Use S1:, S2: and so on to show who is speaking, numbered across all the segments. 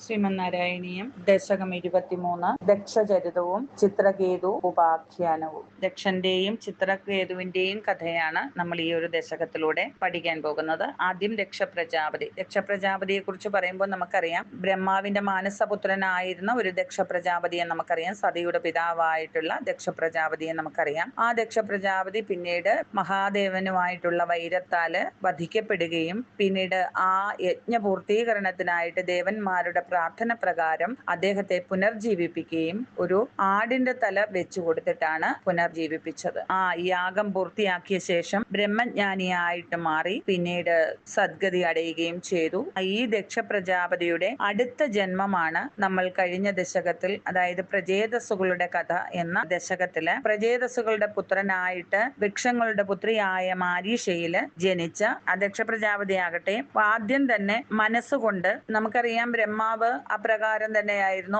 S1: ശ്രീമന്നാരായണീയം ദശകം 23 ദക്ഷചരിതവും ചിത്രകേതു ഉപാഖ്യാനവും. ദക്ഷന്റെയും ചിത്രകേതുവിന്റെയും കഥയാണ് നമ്മൾ ഈ ഒരു ദശകത്തിലൂടെ പഠിക്കാൻ പോകുന്നത്. ആദ്യം ദക്ഷപ്രജാപതി. ദക്ഷപ്രജാപതിയെ കുറിച്ച് പറയുമ്പോൾ നമുക്കറിയാം, ബ്രഹ്മാവിന്റെ മാനസപുത്രനായിരുന്ന ഒരു ദക്ഷപ്രജാപതിയെ നമുക്കറിയാം. സതിയുടെ പിതാവായിട്ടുള്ള ദക്ഷപ്രജാപതിയെ നമുക്കറിയാം. ആ ദക്ഷപ്രജാപതി പിന്നീട് മഹാദേവനുമായിട്ടുള്ള വൈരത്താല് വധിക്കപ്പെടുകയും പിന്നീട് ആ യജ്ഞപൂർത്തീകരണത്തിനായിട്ട് ദേവന്മാരുടെ പ്രാർത്ഥന പ്രകാരം അദ്ദേഹത്തെ പുനർജീവിപ്പിക്കുകയും ഒരു ആടിന്റെ തല വെച്ചു കൊടുത്തിട്ടാണ് പുനർജീവിപ്പിച്ചത്. ആ യാഗം പൂർത്തിയാക്കിയ ശേഷം ബ്രഹ്മജ്ഞാനിയായിട്ട് മാറി പിന്നീട് സദ്ഗതി അടയുകയും ചെയ്തു. ഈ ദക്ഷപ്രജാപതിയുടെ അടുത്ത ജന്മമാണ് നമ്മൾ കഴിഞ്ഞ ദശകത്തിൽ, അതായത് പ്രജേതസ്സുകളുടെ കഥ എന്ന ദശകത്തില് പ്രജേതസ്സുകളുടെ പുത്രനായിട്ട് വൃക്ഷങ്ങളുടെ പുത്രിയായ മാരീഷയില് ജനിച്ച ആ ദക്ഷപ്രജാപതിയാകട്ടെ ആദ്യം തന്നെ മനസ്സുകൊണ്ട്, നമുക്കറിയാം ബ്രഹ്മാവ് അപ്രകാരം തന്നെയായിരുന്നു.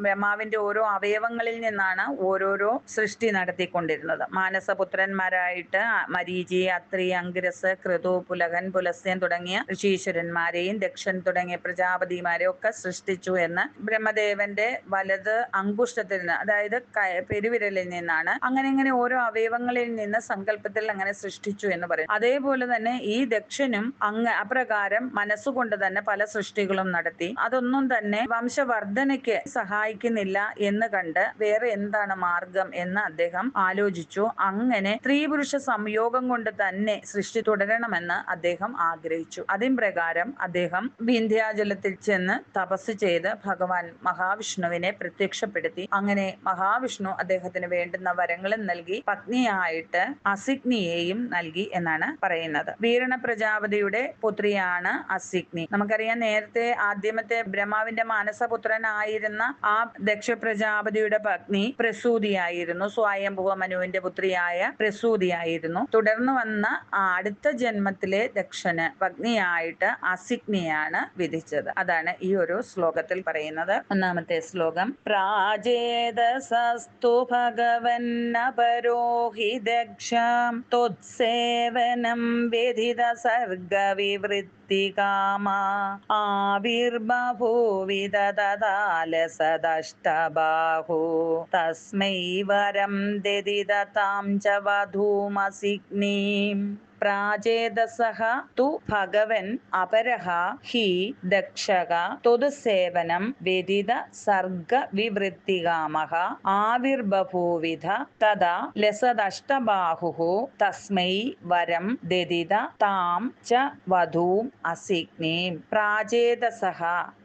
S1: ബ്രഹ്മാവിന്റെ ഓരോ അവയവങ്ങളിൽ നിന്നാണ് ഓരോരോ സൃഷ്ടി നടത്തിക്കൊണ്ടിരുന്നത്. മാനസപുത്രന്മാരായിട്ട് മരീചി, അത്രി, അങ്കിരസ്, ക്രതു, പുലഹൻ, പുലസ്ത്യൻ തുടങ്ങിയ ഋഷീശ്വരന്മാരെയും ദക്ഷൻ തുടങ്ങിയ പ്രജാപതിമാരെയും ഒക്കെ സൃഷ്ടിച്ചു എന്ന് ബ്രഹ്മദേവന്റെ വലത് അങ്കുഷ്ടത്തിൽ നിന്ന്, അതായത് പെരുവിരലിൽ നിന്നാണ് അങ്ങനെ ഓരോ അവയവങ്ങളിൽ നിന്ന് സങ്കല്പത്തിൽ അങ്ങനെ സൃഷ്ടിച്ചു എന്ന് പറയും. അതേപോലെ തന്നെ ഈ ദക്ഷനും അപ്രകാരം മനസ്സുകൊണ്ട് തന്നെ പല സൃഷ്ടികളും നടത്തി. അതൊന്നും തന്നെ വംശവർദ്ധനയ്ക്ക് സഹായിക്കുന്നില്ല എന്ന് കണ്ട് വേറെ എന്താണ് മാർഗം എന്ന് അദ്ദേഹം ആലോചിച്ചു. അങ്ങനെ സ്ത്രീ പുരുഷ സംയോഗം കൊണ്ട് തന്നെ സൃഷ്ടി തുടരണമെന്ന് അദ്ദേഹം ആഗ്രഹിച്ചു. അതിൻ പ്രകാരം അദ്ദേഹം വിന്ധ്യാചലത്തിൽ ചെന്ന് തപസ് ചെയ്ത് ഭഗവാൻ മഹാവിഷ്ണുവിനെ പ്രത്യക്ഷപ്പെടുത്തി. അങ്ങനെ മഹാവിഷ്ണു അദ്ദേഹത്തിന് വേണ്ടുന്ന വരങ്ങളും നൽകി പത്നിയായിട്ട് അസിഗ്നിയെയും നൽകി എന്നാണ് പറയുന്നത്. വീരണ പ്രജാപതിയുടെ പുത്രിയാണ് അസിഗ്നി. നമുക്കറിയാം, നേരത്തെ ആദ്യമത്തെ ബ്രഹ്മാവിന്റെ മാനസപുത്രനായിരുന്ന ആ ദക്ഷ പ്രജാപതിയുടെ പത്നി പ്രസൂതിയായിരുന്നു. സ്വയംഭുവ മനുവിന്റെ പുത്രിയായ പ്രസൂതിയായിരുന്നു. തുടർന്ന് വന്ന അടുത്ത ജന്മത്തിലെ ദക്ഷന് പത്നിയായിട്ട് അസിഗ്നിയാണ് വിധിച്ചത്. അതാണ് ഈ ഒരു ശ്ലോകത്തിൽ പറയുന്നത്. ഒന്നാമത്തെ ശ്ലോകം: പ്രാജേതസസ്തു ഭഗവന്നപരോഹി ദക്ഷാം ത്വത്സേവനം വ്യധിത സർഗവിവൃത്തികാമാ ആവിർബഭൂവിദദാലസദഷ്ടബാഹു തസ്മൈ വരം ദദിദതാം ച വധൂമസിഗ്നീം. പ്രാചേതസഃ തു ഭഗവൻ അപരഃ ഹി ദക്ഷഃ ത്വത്സേവനം വ്യദിത സർഗ വിവൃത്തികാമഃ ആവിർബഭൂവിധ തദാ ലസദഷ്ടബാഹുഃ തസ്മൈ വരം ദദിത താം ച വധൂം അസിഗ്നീം. പ്രാചേതസഃ,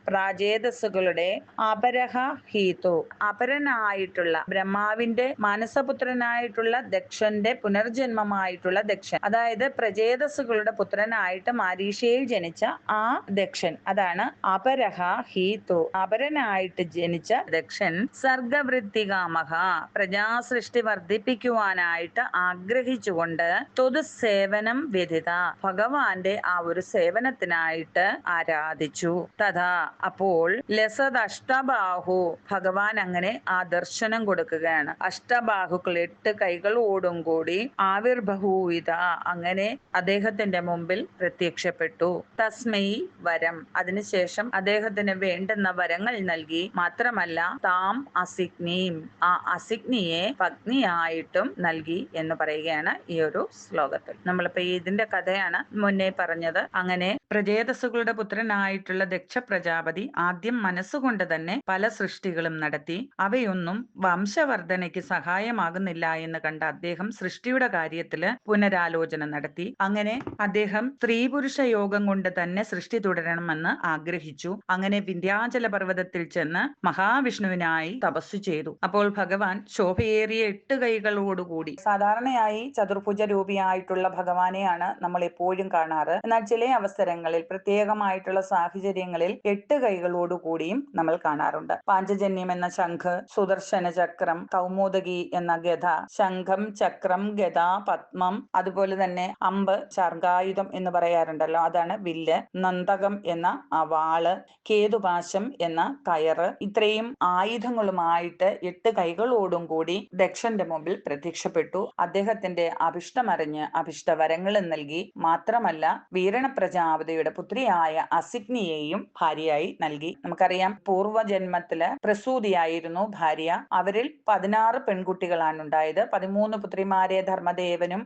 S1: പ്രാചേതസ്സുകളുടെ അപരഹ ഹീതു, അപരനായിട്ടുള്ള ബ്രഹ്മാവിന്റെ മാനസപുത്രനായിട്ടുള്ള ദക്ഷന്റെ പുനർജന്മമായിട്ടുള്ള ദക്ഷൻ, അതായത് പ്രചേതസ്സുകളുടെ പുത്രനായിട്ട് മാരീഷയിൽ ജനിച്ച ആ ദക്ഷൻ, അതാണ് അപരഹ ഹീതു. അപരനായിട്ട് ജനിച്ച ദക്ഷൻ സർഗവൃത്തികാമഹ, പ്രജാസൃഷ്ടി വർദ്ധിപ്പിക്കുവാനായിട്ട് ആഗ്രഹിച്ചുകൊണ്ട് ത്വത്സേവനം വ്യതിത, ഭഗവാന്റെ ആ ഒരു സേവനത്തിനായിട്ട് ആരാധിച്ചു. തഥാ, അപ്പോൾ ലസത് അഷ്ടബാഹു, ഭഗവാൻ അങ്ങനെ ആ ദർശനം കൊടുക്കുകയാണ്. അഷ്ടബാഹുക്കൾ, 8 കൈകളോടും കൂടി ആവിർബഹൂവിത, അങ്ങനെ അദ്ദേഹത്തിന്റെ മുമ്പിൽ പ്രത്യക്ഷപ്പെട്ടു. തസ്മൈ വരം, അതിനുശേഷം അദ്ദേഹത്തിന് വേണ്ടുന്ന വരങ്ങൾ നൽകി. മാത്രമല്ല താം അസിഗ്നീം, ആ അസിഗ്നിയെ പത്നിയായിട്ടും നൽകി എന്ന് പറയുകയാണ് ഈ ഒരു ശ്ലോകത്തിൽ. നമ്മളിപ്പോ ഇതിന്റെ കഥയാണ് മുന്നേ പറഞ്ഞത്. അങ്ങനെ പ്രചേതസ്സുകളുടെ പുത്രനായിട്ടുള്ള ദക്ഷ പ്രജാപതി ആദ്യം മനസ്സുകൊണ്ട് തന്നെ പല സൃഷ്ടികളും നടത്തി. അവയൊന്നും വംശവർദ്ധനയ്ക്ക് സഹായമാകുന്നില്ല എന്ന് കണ്ട അദ്ദേഹം സൃഷ്ടിയുടെ കാര്യത്തില് പുനരാലോചന നടത്തി. അങ്ങനെ അദ്ദേഹം സ്ത്രീ പുരുഷ യോഗം കൊണ്ട് തന്നെ സൃഷ്ടി തുടരണമെന്ന് ആഗ്രഹിച്ചു. അങ്ങനെ വിന്ധ്യാചല പർവ്വതത്തിൽ ചെന്ന് മഹാവിഷ്ണുവിനായി തപസ്സു ചെയ്തു. അപ്പോൾ ഭഗവാൻ ശോഭയേറിയ 8 കൈകളോടുകൂടി, സാധാരണയായി ചതുർഭുജ രൂപിയായിട്ടുള്ള ഭഗവാനെയാണ് നമ്മൾ എപ്പോഴും കാണാറ്. എന്നാൽ ചില അവസരങ്ങളിൽ, പ്രത്യേകമായിട്ടുള്ള സാഹചര്യങ്ങളിൽ 8 കൈകളോടുകൂടിയും നമ്മൾ കാണാറുണ്ട്. പാഞ്ചജന്യം എന്ന ശംഖ്, സുദർശന ചക്രം, കൗമോദകി എന്ന ഗദ, ശംഖം, ചക്രം, ഗദ, പത്മം, അതുപോലെ തന്നെ അമ്പ്, ശർഗായുധം എന്ന് പറയാറുണ്ടല്ലോ, അതാണ് വില്ല്, നന്തകം എന്ന വാള്, കേതുപാശം എന്ന കയറ്, ഇത്രയും ആയുധങ്ങളുമായിട്ട് 8 കൈകളോടും കൂടി ദക്ഷന്റെ മുമ്പിൽ പ്രത്യക്ഷപ്പെട്ടു. അദ്ദേഹത്തിന്റെ അഭിഷ്ടമറിഞ്ഞ് അഭിഷ്ടവരങ്ങളും നൽകി. മാത്രമല്ല വീരണ പ്രജാപതിയുടെ പുത്രിയായ അസിഗ്നിയെയും ഭാര്യയായി ഭാര്യയായി നൽകി. നമുക്കറിയാം പൂർവ്വജന്മത്തില് പ്രസൂതിയായിരുന്നു ഭാര്യ. അവരിൽ 16 പെൺകുട്ടികളാണ് ഉണ്ടായത്. 13 പുത്രിമാരെ ധർമ്മദേവനും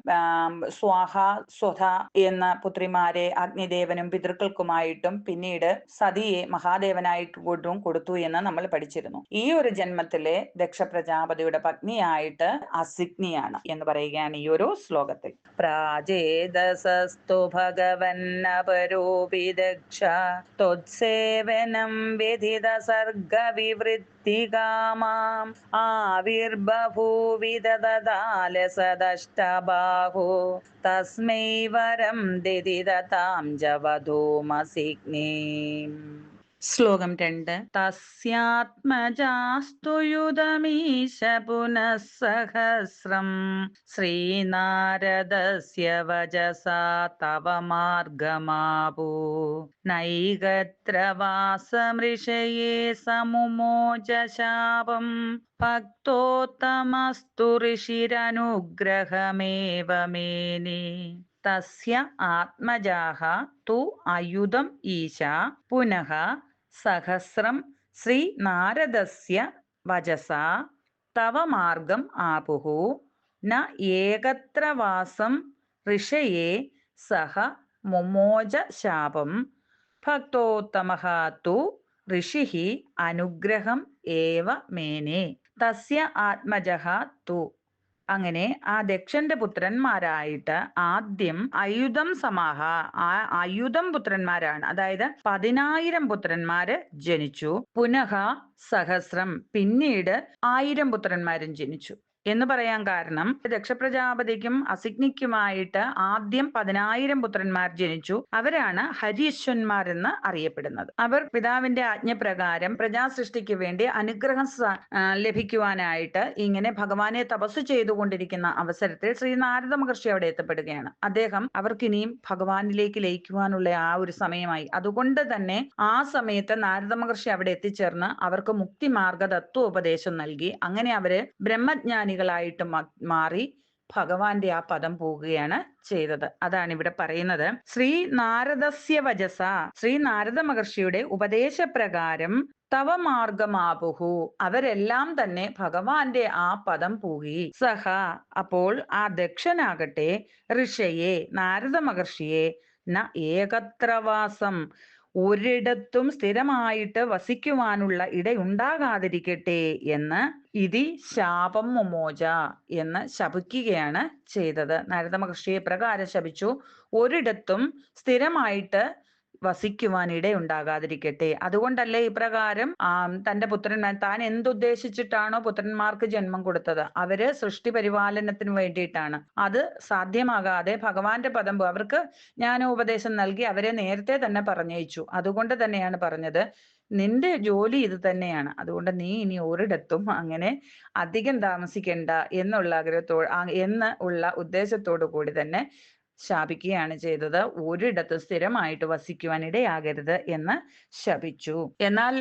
S1: സ്വാഹ സ്വധ എന്ന പുത്രിമാരെ അഗ്നിദേവനും പിതൃക്കൾക്കുമായിട്ടും പിന്നീട് സതിയെ മഹാദേവനായിട്ടും കൊടുത്തു എന്ന് നമ്മൾ പഠിച്ചിരുന്നു. ഈ ഒരു ജന്മത്തിലെ ദക്ഷ പ്രജാപതിയുടെ പത്നിയായിട്ട് അസിഗ്നിയാണ് എന്ന് പറയുകയാണ് ഈ ഒരു ശ്ലോകത്തിൽ. പ്രാചേതസസ്തു ഭഗവന്നപരോപി ദക്ഷ ത്വത്സേവനം വ്യതിത സർഗവിവൃത്തികാമാം ആവിർബഭൂവിദദാലസദഷ്ടബാഹോ തസ്മൈ വരം ദിദിദതാം ജവധൂമസിഗ്നീം. ശ്ലോകം 2. തസ്യാത്മജാസ്തു യുധമീശ പുനഃ സഹസ്രം ശ്രീനാരദസ്യ വചസാ തവ മാർഗമാപോ നൈകത്ര വാസമൃഷയേ സമുമോച ശാപം ഭക്തോത്തമസ്തു ഋഷിരനുഗ്രഹമേവ മേനെ. തസ്യ ആത്മജാഃ തു അയുധം ഈശ പുനഃ സഹസ്രം ശ്രീ നാരദസ്യ വചസാ തവ മാർഗം ആപുഃ ന ഏകത്ര വാസം ഋഷയേ സഹ മുമോച ശാപം ഭക്തോത്തമഃ തു ഋഷിഃ അനുഗ്രഹം ഏവ മേനെ. തസ്യ ആത്മജഃ തു. അങ്ങനെ ആ ദക്ഷന്റെ പുത്രന്മാരായിട്ട് ആദ്യം അയുധം സമാഹ, ആ അയുധം പുത്രന്മാരാണ്, അതായത് 10,000 പുത്രന്മാര് ജനിച്ചു. പുനഃ സഹസ്രം, പിന്നീട് 1000 പുത്രന്മാരും ജനിച്ചു എന്ന് പറയാൻ കാരണം ദക്ഷപ്രജാപതിക്കും അസിഗ്നിക്കുമായിട്ട് ആദ്യം 10,000 പുത്രന്മാർ ജനിച്ചു. അവരാണ് ഹരീശ്വന്മാർ എന്ന് അറിയപ്പെടുന്നത്. അവർ പിതാവിന്റെ ആജ്ഞപ്രകാരം പ്രജാസൃഷ്ടിക്ക് വേണ്ടി അനുഗ്രഹം ലഭിക്കുവാനായിട്ട് ഇങ്ങനെ ഭഗവാനെ തപസ് ചെയ്തുകൊണ്ടിരിക്കുന്ന അവസരത്തിൽ ശ്രീ നാരദ മഹർഷി അവിടെ എത്തപ്പെടുകയാണ്. അദ്ദേഹം അവർക്കിനിയും ഭഗവാനിലേക്ക് ലയിക്കുവാനുള്ള ആ ഒരു സമയമായി. അതുകൊണ്ട് തന്നെ ആ സമയത്ത് നാരദ മഹർഷി അവിടെ എത്തിച്ചേർന്ന് അവർക്ക് മുക്തിമാർഗ തത്വോപദേശം നൽകി. അങ്ങനെ അവര് ബ്രഹ്മജ്ഞാനികളായിട്ട് മാറി ഭഗവാന്റെ ആ പദം പോകുകയാണ് ചെയ്തത്. അതാണ് ഇവിടെ പറയുന്നത്. ശ്രീ നാരദസ്യ വചസ, ശ്രീ നാരദ മഹർഷിയുടെ ഉപദേശപ്രകാരം തവ മാർഗമാപുഹു, അവരെല്ലാം തന്നെ ഭഗവാന്റെ ആ പദം പോയി. സഹ, അപ്പോൾ ആ ദക്ഷനാകട്ടെ ഋഷയെ, നാരദ മഹർഷിയെ ന ഏകത്രവാസം, ഒരിടത്തും സ്ഥിരമായിട്ട് വസിക്കുവാനുള്ള ഇടയുണ്ടാകാതിരിക്കട്ടെ എന്ന് ഇതി ശാപം മുമോച എന്ന് ശപിക്കുകയാണ് ചെയ്തത്. നാരദ മഹർഷിയെ പ്രകാരം ശപിച്ചു, ഒരിടത്തും സ്ഥിരമായിട്ട് വസിക്കുവാൻ ഇടയുണ്ടാകാതിരിക്കട്ടെ. അതുകൊണ്ടല്ലേ ഇപ്രകാരം തന്റെ പുത്രന്മാർ, താൻ എന്തുദ്ദേശിച്ചിട്ടാണോ പുത്രന്മാർക്ക് ജന്മം കൊടുത്തത്, അവര് സൃഷ്ടി പരിപാലനത്തിന് വേണ്ടിയിട്ടാണ്. അത് സാധ്യമാകാതെ ഭഗവാന്റെ പദം, അവർക്ക് ജ്ഞാനോപദേശം നൽകി അവരെ നേരത്തെ തന്നെ പറഞ്ഞയച്ചു. അതുകൊണ്ട് തന്നെയാണ് പറഞ്ഞത്, നിന്റെ ജോലി ഇത് തന്നെയാണ്, അതുകൊണ്ട് നീ ഇനി ഒരിടത്തും അങ്ങനെ അധികം താമസിക്കണ്ട എന്നുള്ള ഉദ്ദേശത്തോടു കൂടി തന്നെ ശാപിക്കുകയാണ് ചെയ്തത്. ഒരിടത്തും സ്ഥിരമായിട്ട് വസിക്കുവാൻ ഇടയാകരുത് എന്ന് ശപിച്ചു. എന്നാൽ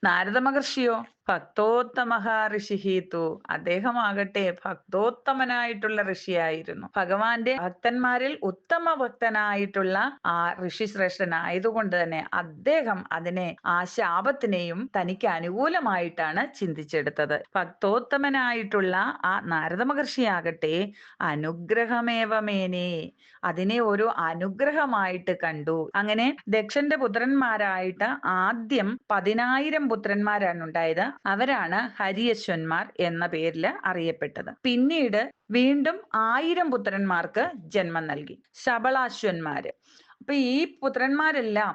S1: നാരദ മഹർഷിയോ ഭക്തോത്തമ ഋഷിഹീതു, അദ്ദേഹമാകട്ടെ ഭക്തോത്തമനായിട്ടുള്ള ഋഷിയായിരുന്നു. ഭഗവാന്റെ ഭക്തന്മാരിൽ ഉത്തമ ഭക്തനായിട്ടുള്ള ആ ഋഷി ശ്രേഷ്ഠനായതുകൊണ്ട് തന്നെ അദ്ദേഹം അതിനെ, ആ ശാപത്തിനെയും തനിക്ക് അനുകൂലമായിട്ടാണ് ചിന്തിച്ചെടുത്തത്. ഭക്തോത്തമനായിട്ടുള്ള ആ നാരദ മഹർഷിയാകട്ടെ അനുഗ്രഹമേവമേനെ, അതിനെ ഒരു അനുഗ്രഹമായിട്ട് കണ്ടു. അങ്ങനെ ദക്ഷന്റെ പുത്രന്മാരായിട്ട് ആദ്യം 10,000 പുത്രന്മാരാണ് ഉണ്ടായത്. അവരാണ് ഹരിയശ്വന്മാർ എന്ന പേരിൽ അറിയപ്പെട്ടത്. പിന്നീട് വീണ്ടും 1000 പുത്രന്മാർക്ക് ജന്മം നൽകി, ശബളാശ്വന്മാര്. അപ്പൊ ഈ പുത്രന്മാരെല്ലാം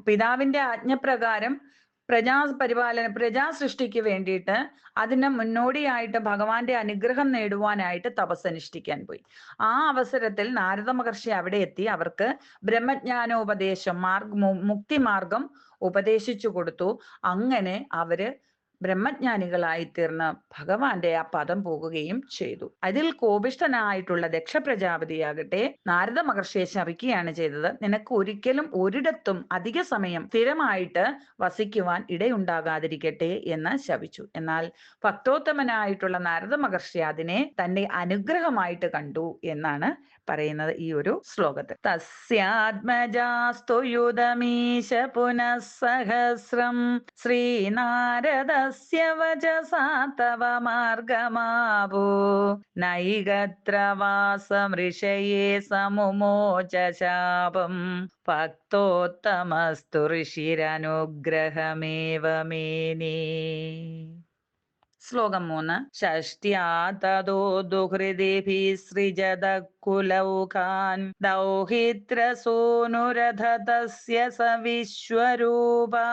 S1: പിതാവിന്റെ ആജ്ഞപ്രകാരം പ്രജാസൃഷ്ടിക്ക് വേണ്ടിയിട്ട് അതിന് മുന്നോടിയായിട്ട് ഭഗവാന്റെ അനുഗ്രഹം നേടുവാനായിട്ട് തപസ്സനുഷ്ഠിക്കാൻ പോയി. ആ അവസരത്തിൽ നാരദ മഹർഷി അവിടെ എത്തി അവർക്ക് ബ്രഹ്മജ്ഞാനോപദേശം, മുക്തിമാർഗം ഉപദേശിച്ചു കൊടുത്തു. അങ്ങനെ അവര് ബ്രഹ്മജ്ഞാനികളായി തീർന്ന് ഭഗവാന്റെ ആ പദം പോകുകയും ചെയ്തു. അതിൽ കോപിഷ്ഠനായിട്ടുള്ള ദക്ഷ പ്രജാപതിയാകട്ടെ നാരദ മഹർഷിയെ ശപിക്കുകയാണ് ചെയ്തത്. നിനക്ക് ഒരിക്കലും ഒരിടത്തും അധിക സമയം സ്ഥിരമായിട്ട് വസിക്കുവാൻ ഇടയുണ്ടാകാതിരിക്കട്ടെ എന്ന് ശപിച്ചു. എന്നാൽ ഭക്തോത്തമനായിട്ടുള്ള നാരദ മഹർഷി അതിനെ തന്റെ അനുഗ്രഹമായിട്ട് കണ്ടു എന്നാണ് പറയുന്നത് ഈ ഒരു ശ്ലോകത്തിൽ. തസ്യാത്മജാസ്തു യുതമീശ പുനഃസഹസ്രം ശ്രീനാരദസ്യ വചസാ തവ മാർഗമാവോ നൈകത്ര വാസമൃഷയേ സമുമോച ശാപം ഭക്തോത്തമസ്തു ഋഷിരനുഗ്രഹമേവ മേനേ. ശ്ലോകം 3. ഷഷ്ട്യാ തതോ ദുഹൃദിഭിസൃജത കുലൗഘാൻ ദൗഹിത്രസൂനുരഥ തസ്യ സ വിശ്വരൂപാ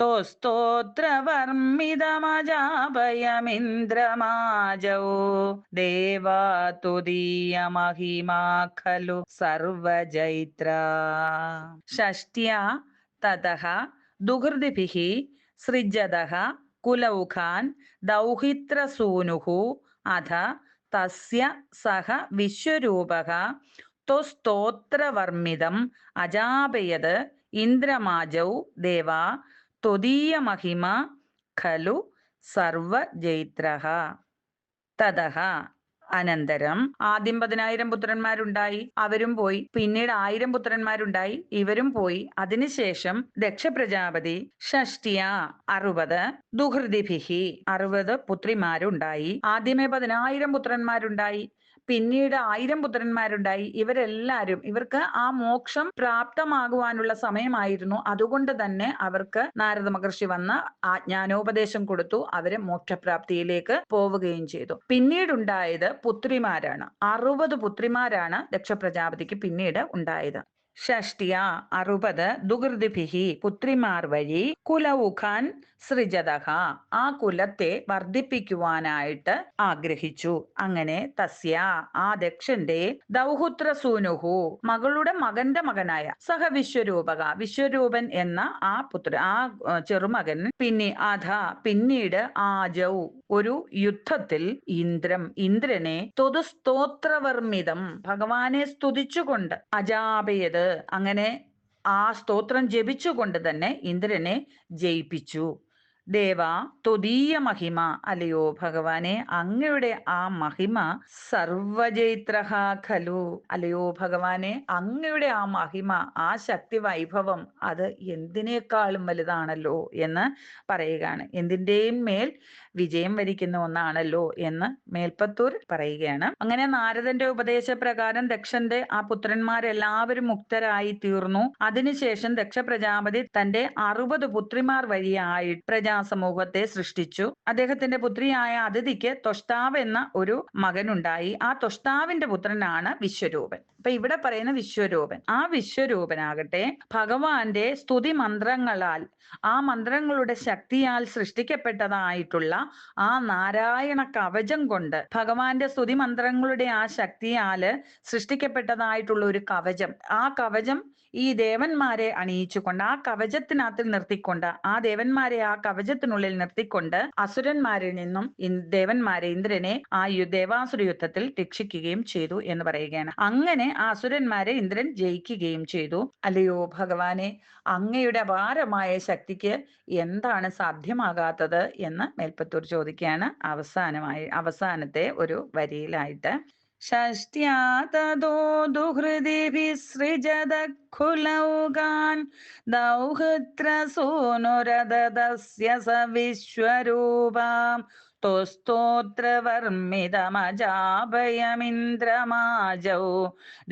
S1: തോസ്തോത്രവർമിതമജാപയമിന്ദ്രമാജൗ ദേവാ തുദീയമഹിമാ ഖലു സർവജൈത്രാ. ഷഷ്ട്യാ തതഃ ദുഹൃദിഭിഃ സൃജതഃ കുലൗഘാൻ ദൗഹിത്രസൂനുഃ അഥ തസ്യ സഹ വിശ്വരൂപഃ ത്വസ്തോത്രവർമിതം അജാപയത് ഇന്ദ്രമാജൗ ദേവാ ത്വദീയമഹിമ ഖലു സർവജൈത്രഃ. തതഃ അനന്തരം ആദ്യം 10,000 പുത്രന്മാരുണ്ടായി, അവരും പോയി. പിന്നീട് 1000 പുത്രന്മാരുണ്ടായി, ഇവരും പോയി. അതിനുശേഷം ദക്ഷ പ്രജാപതി ഷഷ്ടിയ 60 ദുഹൃദിഭിഹി 60 പുത്രിമാരുണ്ടായി. ആദ്യമേ 10,000 പുത്രന്മാരുണ്ടായി, പിന്നീട് 1000 പുത്രന്മാരുണ്ടായി. ഇവരെല്ലാരും ഇവർക്ക് ആ മോക്ഷം പ്രാപ്തമാകുവാനുള്ള സമയമായിരുന്നു. അതുകൊണ്ട് തന്നെ അവർക്ക് നാരദ മഹർഷി വന്ന് ജ്ഞാനോപദേശം കൊടുത്തു. അവര് മോക്ഷപ്രാപ്തിയിലേക്ക് പോവുകയും ചെയ്തു. പിന്നീടുണ്ടായത് പുത്രിമാരാണ്. 60 പുത്രിമാരാണ് ദക്ഷ പ്രജാപതിക്ക് പിന്നീട് ഉണ്ടായത്. ഷഷ്ടിയ 60 ദുഹൃദിഭിഹി പുത്രിമാർ വഴി കുലൗഘാൻ സൃജതഃ ആ കുലത്തെ വർദ്ധിപ്പിക്കുവാനായിട്ട് ആഗ്രഹിച്ചു. അങ്ങനെ തസ്യ ആ ദക്ഷന്റെ ദൗഹുത്രസൂനുഹു മകളുടെ മകന്റെ മകനായ സഹ വിശ്വരൂപക വിശ്വരൂപൻ എന്ന ആ ചെറുമകൻ പിന്നീട് ആജൗ ഒരു യുദ്ധത്തിൽ ഇന്ദ്രനെ സ്തോത്രവർമിതം ഭഗവാനെ സ്തുതിച്ചുകൊണ്ട് അജാപയത് അങ്ങനെ ആ സ്തോത്രം ജപിച്ചുകൊണ്ട് തന്നെ ഇന്ദ്രനെ ജയിപ്പിച്ചു. ദേവ ത്വദീയ മഹിമ അല്ലയോ ഭഗവാനെ അങ്ങയുടെ ആ മഹിമ സർവജൈത്രഹ ഖലു അല്ലയോ ഭഗവാനെ അങ്ങയുടെ ആ മഹിമ ആ ശക്തി വൈഭവം അത് എന്തിനേക്കാളും വലുതാണല്ലോ എന്ന് പറയുകയാണ്. എന്തിൻ്റെയും മേൽ വിജയം വരിക്കുന്ന ഒന്നാണല്ലോ എന്ന് മേൽപ്പത്തൂർ പറയുകയാണ്. അങ്ങനെ നാരദന്റെ ഉപദേശപ്രകാരം ദക്ഷന്റെ ആ പുത്രന്മാരെല്ലാവരും മുക്തരായി തീർന്നു. അതിനുശേഷം ദക്ഷ പ്രജാപതി തന്റെ 60 പുത്രിമാർ വഴിയായി പ്രജാസമൂഹത്തെ സൃഷ്ടിച്ചു. അദ്ദേഹത്തിന്റെ പുത്രിയായ അതിഥിക്ക് ത്വഷ്ടാവ് എന്ന ഒരു മകനുണ്ടായി. ആ ത്വഷ്ടാവിന്റെ പുത്രനാണ് വിശ്വരൂപൻ. അപ്പൊ ഇവിടെ പറയുന്ന വിശ്വരൂപൻ, ആ വിശ്വരൂപനാകട്ടെ ഭഗവാന്റെ സ്തുതി മന്ത്രങ്ങളാൽ ആ മന്ത്രങ്ങളുടെ ശക്തിയാൽ സൃഷ്ടിക്കപ്പെട്ടതായിട്ടുള്ള ആ നാരായണ കവചം കൊണ്ട് ഭഗവാന്റെ സ്തുതി മന്ത്രങ്ങളുടെ ആ ശക്തിയാല് സൃഷ്ടിക്കപ്പെട്ടതായിട്ടുള്ള ഒരു കവചം, ആ കവചം ഈ ദേവന്മാരെ അണിയിച്ചുകൊണ്ട് ആ കവചത്തിനകത്ത് നിർത്തിക്കൊണ്ട് ആ ദേവന്മാരെ ആ കവചത്തിനുള്ളിൽ നിർത്തിക്കൊണ്ട് അസുരന്മാരിൽ നിന്നും ദേവന്മാരെ ഇന്ദ്രനെ ആ ദേവാസുര യുദ്ധത്തിൽ രക്ഷിക്കുകയും ചെയ്തു എന്ന് പറയുകയാണ്. അങ്ങനെ ആ അസുരന്മാരെ ഇന്ദ്രൻ ജയിക്കുകയും ചെയ്തു. അല്ലയോ ഭഗവാനെ അങ്ങയുടെ അപാരമായ ശക്തിക്ക് എന്താണ് സാധ്യമാകാത്തത് എന്ന് മേൽപ്പത്തൂർ ചോദിക്കുകയാണ് അവസാനത്തെ ഒരു വരിയിലായിട്ട്. ഷഷ്ട്യാ തതോ ദുഹൃദിഭിസൃജതഃഖുലൗഘാൻ ദൗഹിത്രസൂനുരദതസ്യ സ വിശ്വരൂപാം സ്തോത്രവർമിതമജാപയമിന്ദ്രമാജൗ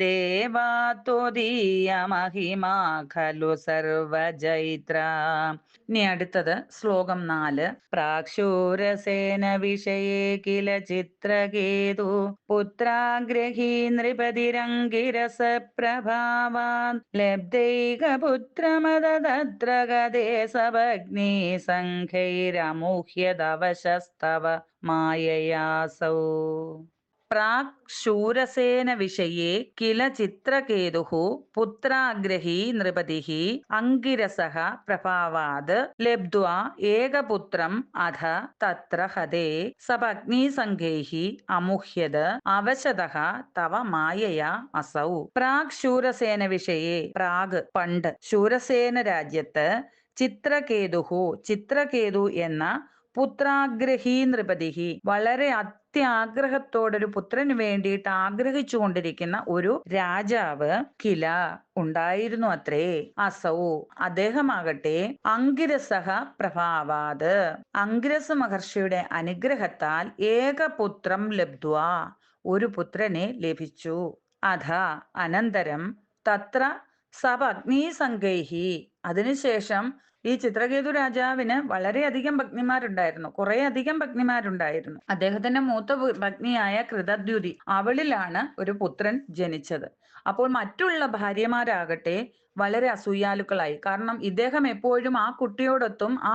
S1: ദേവാ ത്വദീയമഹിമാ ഖലു സർവജൈത്ര. ഇനി അടുത്തത് ശ്ലോകം 4. പ്രാക്ഷൂരസേന വിഷയേ കില ചിത്രകേതു പുത്രാഗ്രഹീ നൃപതിരംഗിരസ പ്രഭാവാൻ ലബ്ധൈകപുത്രമദത്ര ഗതേ സഭഗ്നീ സംഘൈരമുഹ്യദവശസ്തവ മായയാസൗ. പ്രാക് ശൂരസേന വിഷയേ കില ചിത്രകേതുഃ പുത്രാഗ്രഹീ നൃപതിഃ അങ്കിരസഃ പ്രഭാവാത് ലബ്ധ്വാ ഏകപുത്രം അധ തത്ര ഹതേ സപത്നീസംഘൈഃ അമുഹ്യത് അവശതഃ തവ മായയാ അസൗ. പ്രാക് ശൂരസേന വിഷയേ, പ്രാഗ് പണ്ട്, ശൂരസേന രാജ്യത്ത്, ചിത്രകേതു എന്ന പുത്രാഗ്രഹീ നൃപതിഹി, വളരെ അത്യാഗ്രഹത്തോടൊരു പുത്രന് വേണ്ടിയിട്ട് ആഗ്രഹിച്ചു കൊണ്ടിരിക്കുന്ന ഒരു രാജാവ് കില ഉണ്ടായിരുന്നു അത്രേ. അസൗ അദ്ദേഹമാകട്ടെ അങ്കിരസഹ പ്രഭാവാത്, അങ്കിരസ മഹർഷിയുടെ അനുഗ്രഹത്താൽ ഏകപുത്രം ലബ്ധ്വാ, ഒരു പുത്രനെ ലഭിച്ചു. അധ അനന്തരം, തത്ര സപത്നീസംഘൈഹി, അതിനുശേഷം ഈ ചിത്രകേതു രാജാവിന് വളരെയധികം പത്നിമാരുണ്ടായിരുന്നു, കുറെ അധികം പത്നിമാരുണ്ടായിരുന്നു. അദ്ദേഹത്തിന്റെ മൂത്ത പത്നിയായ കൃതദ്യുതി, അവളിലാണ് ഒരു പുത്രൻ ജനിച്ചത്. അപ്പോൾ മറ്റുള്ള ഭാര്യമാരാകട്ടെ വളരെ അസൂയാലുക്കളായി. കാരണം ഇദ്ദേഹം എപ്പോഴും ആ കുട്ടിയോടൊത്തും ആ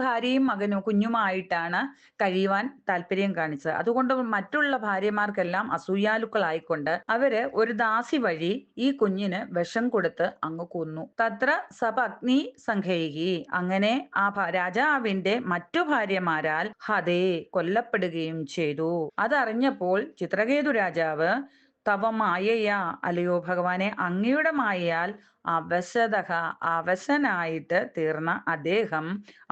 S1: ഭാര്യയും മകനും കുഞ്ഞുമായിട്ടാണ് കഴിയുവാൻ താല്പര്യം കാണിച്ചത്. അതുകൊണ്ട് മറ്റുള്ള ഭാര്യമാർക്കെല്ലാം അസൂയാലുക്കളായിക്കൊണ്ട് അവര് ഒരു ദാസി വഴി ഈ കുഞ്ഞിന് വിഷം കൊടുത്ത് അങ്ങ് കൊന്നു. തത്ര സപത്നി സംഘൈഹി, അങ്ങനെ ആ രാജാവിന്റെ മറ്റു ഭാര്യമാരാൽ ഹതേ കൊല്ലപ്പെടുകയും ചെയ്തു. അതറിഞ്ഞപ്പോൾ ചിത്രകേതു രാജാവ് തവ മായയാ, അല്ലയോ ഭഗവാനെ, അങ്ങയുടെ മായയാൽ അവശനായിട്ട് തീർന്ന അദ്ദേഹം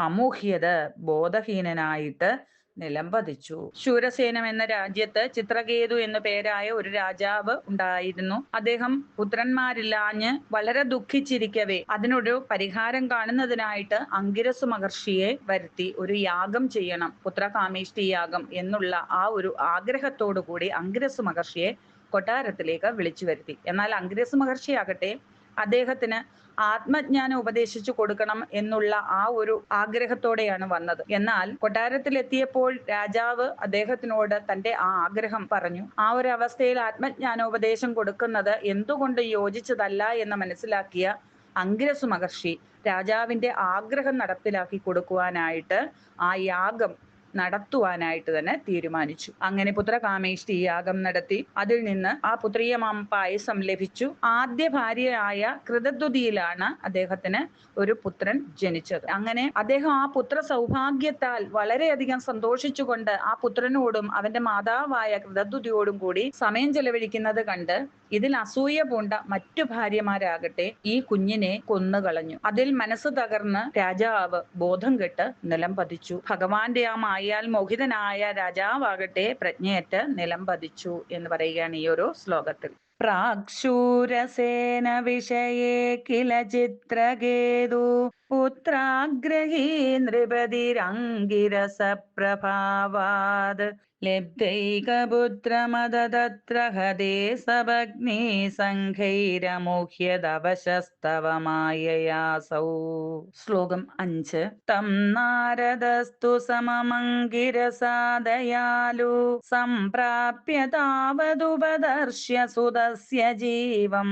S1: അമൂഹ്യത്, ബോധഹീനനായിട്ട് നിലംപതിച്ചു. ശൂരസേനം എന്ന രാജ്യത്ത് ചിത്രകേതു എന്നു പേരായ ഒരു രാജാവ് ഉണ്ടായിരുന്നു. അദ്ദേഹം പുത്രന്മാരില്ലാഞ്ഞ് വളരെ ദുഃഖിച്ചിരിക്കവേ അതിനൊരു പരിഹാരം കാണുന്നതിനായിട്ട് അങ്കിരസു മഹർഷിയെ വരുത്തി ഒരു യാഗം ചെയ്യണം, പുത്രകാമേഷ്ടി യാഗം എന്നുള്ള ആ ഒരു ആഗ്രഹത്തോടു കൂടി അങ്കിരസു മഹർഷിയെ കൊട്ടാരത്തിലേക്ക് വിളിച്ചു വരുത്തി. എന്നാൽ അങ്കിരസു മഹർഷിയാകട്ടെ അദ്ദേഹത്തിന് ആത്മജ്ഞാനം ഉപദേശിച്ചു കൊടുക്കണം എന്നുള്ള ആ ഒരു ആഗ്രഹത്തോടെയാണ് വന്നത്. എന്നാൽ കൊട്ടാരത്തിലെത്തിയപ്പോൾ രാജാവ് അദ്ദേഹത്തിനോട് തന്റെ ആ ആഗ്രഹം പറഞ്ഞു. ആ ഒരു അവസ്ഥയിൽ ആത്മജ്ഞാനോപദേശം കൊടുക്കുന്നത് എന്തുകൊണ്ട് യോജിച്ചതല്ല എന്ന് മനസ്സിലാക്കിയ അങ്കിരസു മഹർഷി രാജാവിന്റെ ആഗ്രഹം നടപ്പിലാക്കി കൊടുക്കുവാനായിട്ട് ആ യാഗം നടത്തുവാനായിട്ട് തന്നെ തീരുമാനിച്ചു. അങ്ങനെ പുത്രകാമേഷ്ടി യാഗം നടത്തി അതിൽ നിന്ന് ആ പുത്രീയമാം പായസം ലഭിച്ചു. ആദ്യ ഭാര്യയായ കൃതദ്യുതിയിലാണ് അദ്ദേഹത്തിന് ഒരു പുത്രൻ ജനിച്ചത്. അങ്ങനെ അദ്ദേഹം ആ പുത്ര സൗഭാഗ്യത്താൽ വളരെയധികം സന്തോഷിച്ചുകൊണ്ട് ആ പുത്രനോടും അവന്റെ മാതാവായ കൃതദ്യുതിയോടും കൂടി സമയം ചെലവഴിക്കുന്നത് കണ്ട് ഇതിൽ അസൂയ പൂണ്ട മറ്റു ഭാര്യമാരാകട്ടെ ഈ കുഞ്ഞിനെ കൊന്നുകളഞ്ഞു. അതിൽ മനസ്സ് തകർന്ന് രാജാവ് ബോധം കെട്ട് നിലം പതിച്ചു. ഭഗവാന്റെ ആ മായാൽ മോഹിതനായ രാജാവാകട്ടെ പ്രജ്ഞയേറ്റ് നിലം പതിച്ചു എന്ന് പറയുകയാണ് ഈ ഒരു ശ്ലോകത്തിൽ. പ്രാക്ശൂരസേന വിഷയേ കില ചിത്രകേതു പുത്രാഗ്രഹീ നൃപതിരംഗിരസ പ്രഭാവാത് ലബ്ധൈകപുത്രമദതത്ര ഹതേ സപത്നീ സംഘൈരമുഹ്യദവശസ്തവ മായയാസൗ. ശ്ലോകം 5. തം നാരദസ്തു സമമംഗിരസാദയാലു സംപ്രാപ്യ താവതുപദർശ്യ സുതസ്യ ജീവം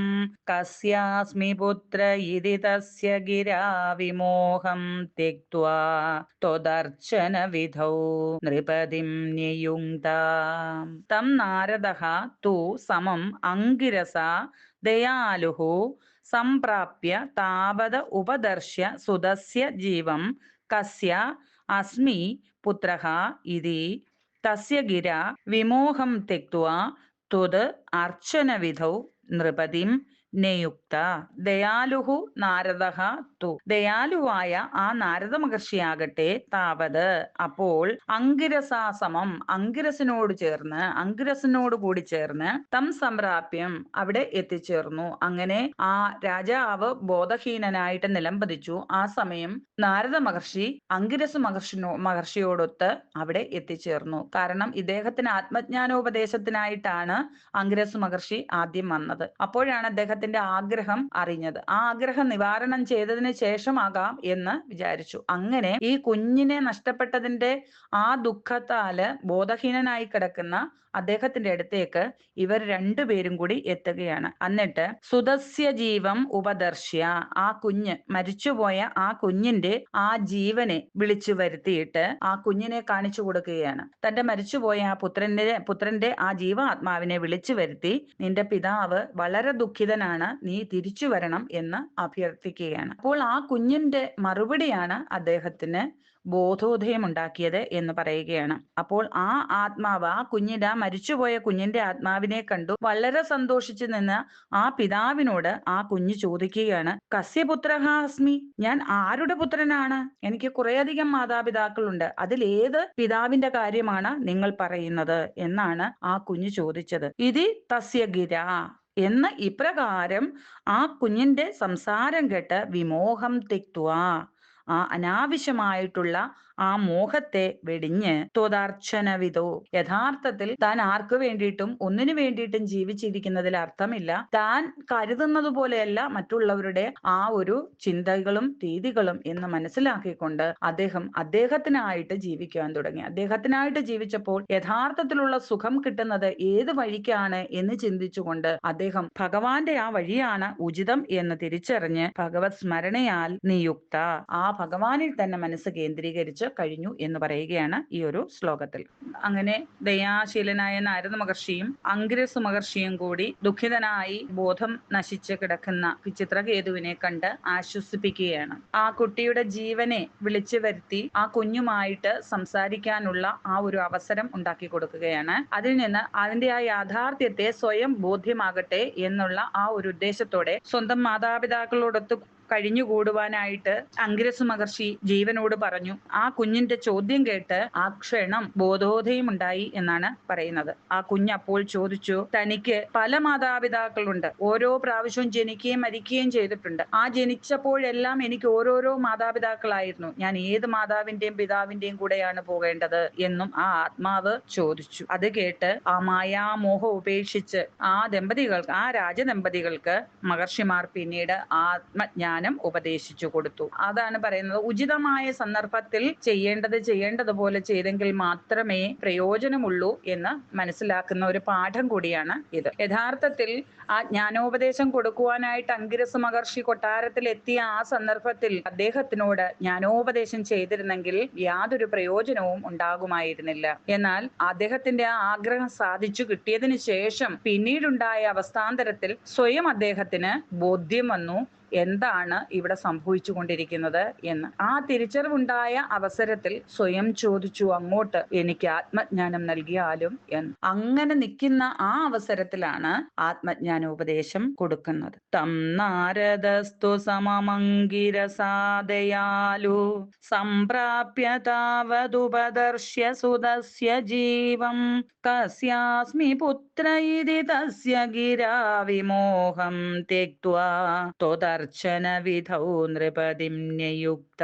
S1: കസ്യാസ്മി പുത്ര ഇതി തസ്യ ഗിരാ വിമോഹം ത്യക്ത്വാ ത്വദർച്ചന വിധൗ നൃപതിം നിയുങ്ക്ത. തം നാരദഃ തു സമം അംഗിരസ ദയാലുഃ സംപ്രാപ്യ താവത് ഉപദർശ്യ സുതസ്യ ജീവം കസ്യ അസ്മി പുത്രഃ ഇതി തസ്യ ഗിരാ വിമോഹം ത്യക്ത്വാ ത്വത് അർച്ചന വിധൗ നൃപതിം നിയുക്ത. ദയാലുഹു നാരദഃ തു, ദയാലുവായ ആ നാരദ മഹർഷിയാകട്ടെ താവത് അപ്പോൾ അങ്കിരസാസമം, അങ്കിരസിനോട് കൂടി ചേർന്ന് തം സംപ്രാപ്യം അവിടെ എത്തിച്ചേർന്നു. അങ്ങനെ ആ രാജാവ് ബോധഹീനനായിട്ട് നിലംപതിച്ചു. ആ സമയം നാരദ മഹർഷി അങ്കിരസ് മഹർഷിയോടൊത്ത് അവിടെ എത്തിച്ചേർന്നു. കാരണം ഇദ്ദേഹത്തിന് ആത്മജ്ഞാനോപദേശത്തിനായിട്ടാണ് അങ്കിരസ് മഹർഷി ആദ്യം വന്നത്. അപ്പോഴാണ് അദ്ദേഹത്തിന് അദ്ദേഹത്തിന്റെ ആഗ്രഹം അറിഞ്ഞത്. ആ ആഗ്രഹം നിവാരണം ചെയ്തതിന് ശേഷമാകാം എന്ന് വിചാരിച്ചു. അങ്ങനെ ഈ കുഞ്ഞിനെ നഷ്ടപ്പെട്ടതിന്റെ ആ ദുഃഖത്താല് ബോധഹീനനായി കിടക്കുന്ന അദ്ദേഹത്തിന്റെ അടുത്തേക്ക് ഇവർ രണ്ടുപേരും കൂടി എത്തുകയാണ്. എന്നിട്ട് സുതസ്യ ജീവം ഉപദർശ്യ, ആ കുഞ്ഞ് മരിച്ചുപോയ ആ കുഞ്ഞിന്റെ ആ ജീവനെ വിളിച്ചു വരുത്തിയിട്ട് ആ കുഞ്ഞിനെ കാണിച്ചു കൊടുക്കുകയാണ്. തന്റെ മരിച്ചുപോയ ആ പുത്രന്റെ ആ ജീവാത്മാവിനെ വിളിച്ചു വരുത്തി, നിന്റെ പിതാവ് വളരെ ദുഃഖിതനാണ്, നീ തിരിച്ചു വരണം എന്ന് അഭ്യർത്ഥിക്കുകയാണ്. അപ്പോൾ ആ കുഞ്ഞിന്റെ മറുപടിയാണ് അദ്ദേഹത്തിന് ബോധോദയം ഉണ്ടാക്കിയത് എന്ന് പറയുകയാണ്. അപ്പോൾ ആ ആത്മാവ്, ആ കുഞ്ഞിന്റെ, ആ മരിച്ചുപോയ കുഞ്ഞിന്റെ ആത്മാവിനെ കണ്ടു വളരെ സന്തോഷിച്ചു നിന്ന് ആ പിതാവിനോട് ആ കുഞ്ഞ് ചോദിക്കുകയാണ്, കസ്യപുത്രഃ അസ്മി, ഞാൻ ആരുടെ പുത്രനാണ്? എനിക്ക് കുറേയധികം മാതാപിതാക്കളുണ്ട്, അതിലേത് പിതാവിന്റെ കാര്യമാണ് നിങ്ങൾ പറയുന്നത് എന്നാണ് ആ കുഞ്ഞ് ചോദിച്ചത്. ഇതി തസ്യ ഗിര എന്ന് ഇപ്രകാരം ആ കുഞ്ഞിന്റെ സംസാരം കേട്ട് വിമോഹം തിക്ത്വാ, ആ അനാവശ്യമായിട്ടുള്ള ആ മോഹത്തെ വെടിഞ്ഞ് ത്വദർച്ചനവിധോ, യഥാർത്ഥത്തിൽ താൻ ആർക്കു വേണ്ടിയിട്ടും ഒന്നിനു വേണ്ടിയിട്ടും ജീവിച്ചിരിക്കുന്നതിൽ അർത്ഥമില്ല, താൻ കരുതുന്നത് പോലെയല്ല മറ്റുള്ളവരുടെ ആ ഒരു ചിന്തകളും രീതികളും എന്ന് മനസ്സിലാക്കിക്കൊണ്ട് അദ്ദേഹം അദ്ദേഹത്തിനായിട്ട് ജീവിക്കാൻ തുടങ്ങി. അദ്ദേഹത്തിനായിട്ട് ജീവിച്ചപ്പോൾ യഥാർത്ഥത്തിലുള്ള സുഖം കിട്ടുന്നത് ഏത് വഴിക്കാണ് എന്ന് ചിന്തിച്ചുകൊണ്ട് അദ്ദേഹം ഭഗവാന്റെ ആ വഴിയാണ് ഉചിതം എന്ന് തിരിച്ചറിഞ്ഞ് ഭഗവത് സ്മരണയാൽ നിയുക്ത, ആ ഭഗവാനിൽ തന്നെ മനസ്സ് കേന്ദ്രീകരിച്ച് കഴിഞ്ഞു എന്ന് പറയുകയാണ് ഈ ഒരു ശ്ലോകത്തിൽ. അങ്ങനെ ദയാശീലനായ നാരദ മഹർഷിയും അംഗിരസ് മഹർഷിയും കൂടി ദുഃഖിതനായി ബോധം നശിച്ച് കിടക്കുന്ന ചിത്രകേതുവിനെ കണ്ട് ആശ്വസിപ്പിക്കുകയാണ്. ആ കുട്ടിയുടെ ജീവനെ വിളിച്ചു വരുത്തി ആ കുഞ്ഞുമായിട്ട് സംസാരിക്കാനുള്ള ആ ഒരു അവസരം ഉണ്ടാക്കി കൊടുക്കുകയാണ്. അതിൽ നിന്ന് അതിന്റെ ആ യാഥാർത്ഥ്യത്തെ സ്വയം ബോധ്യമാകട്ടെ എന്നുള്ള ആ ഒരു ഉദ്ദേശത്തോടെ സ്വന്തം മാതാപിതാക്കളോടൊത്ത് കഴിഞ്ഞുകൂടുവാനായിട്ട് അംഗിരസ് മഹർഷി ജീവനോട് പറഞ്ഞു. ആ കുഞ്ഞിന്റെ ചോദ്യം കേട്ട് ആ ക്ഷണം ബോധോദയം ഉണ്ടായി എന്നാണ് പറയുന്നത്. ആ കുഞ്ഞ് അപ്പോൾ ചോദിച്ചു, തനിക്ക് പല മാതാപിതാക്കളുണ്ട്, ഓരോ പ്രാവശ്യവും ജനിക്കുകയും മരിക്കുകയും ചെയ്തിട്ടുണ്ട്, ആ ജനിച്ചപ്പോഴെല്ലാം എനിക്ക് ഓരോരോ മാതാപിതാക്കളായിരുന്നു, ഞാൻ ഏത് മാതാവിന്റെയും പിതാവിന്റെയും കൂടെയാണ് പോകേണ്ടത് എന്നും ആ ആത്മാവ് ചോദിച്ചു. അത് കേട്ട് ആ മായാമോഹം ഉപേക്ഷിച്ച് ആ ദമ്പതികൾക്ക്, ആ രാജദമ്പതികൾക്ക് മഹർഷിമാർ പിന്നീട് ആത്മജ്ഞാനം ഉപദേശിച്ചു കൊടുത്തു. അതാണ് പറയുന്നത്, ഉചിതമായ സന്ദർഭത്തിൽ ചെയ്യേണ്ടതുപോലെ ചെയ്തെങ്കിൽ മാത്രമേ പ്രയോജനമുള്ളൂ എന്ന് മനസ്സിലാക്കുന്ന ഒരു പാഠം കൂടിയാണ് ഇത്. യഥാർത്ഥത്തിൽ ആ ജ്ഞാനോപദേശം കൊടുക്കുവാനായിട്ട് അംഗിരസ് മഹർഷി കൊട്ടാരത്തിൽ എത്തിയ ആ സന്ദർഭത്തിൽ അദ്ദേഹത്തിനോട് ജ്ഞാനോപദേശം ചെയ്തിരുന്നെങ്കിൽ യാതൊരു പ്രയോജനവും ഉണ്ടാകുമായിരുന്നില്ല. എന്നാൽ അദ്ദേഹത്തിന്റെ ആ ആഗ്രഹം സാധിച്ചു കിട്ടിയതിനു ശേഷം പിന്നീടുണ്ടായ അവസ്ഥാന്തരത്തിൽ സ്വയം അദ്ദേഹത്തിന് ബോധ്യം വന്നു എന്താണ് ഇവിടെ സംഭവിച്ചു കൊണ്ടിരിക്കുന്നത് എന്ന്. ആ തിരിച്ചറിവുണ്ടായ അവസരത്തിൽ സ്വയം ചോദിച്ചു അങ്ങോട്ട്, എനിക്ക് ആത്മജ്ഞാനം നൽകിയാലും എന്ന്. അങ്ങനെ നിൽക്കുന്ന ആ അവസരത്തിലാണ് ആത്മജ്ഞാനോപദേശം കൊടുക്കുന്നത്. തം നാരദസ്തു സമമംഗിരസാദയാലു സംപ്രാപ്യ താവതുപദർശ്യ സുതസ്യ ജീവം കസ്യാസ്മി പുത്ര ഇതി തസ്യ ഗിരാ വിമോഹം ത്യക്ത്വാ ത്വദർച്ചന വിധൗ നൃപതിം നിയുക്ത.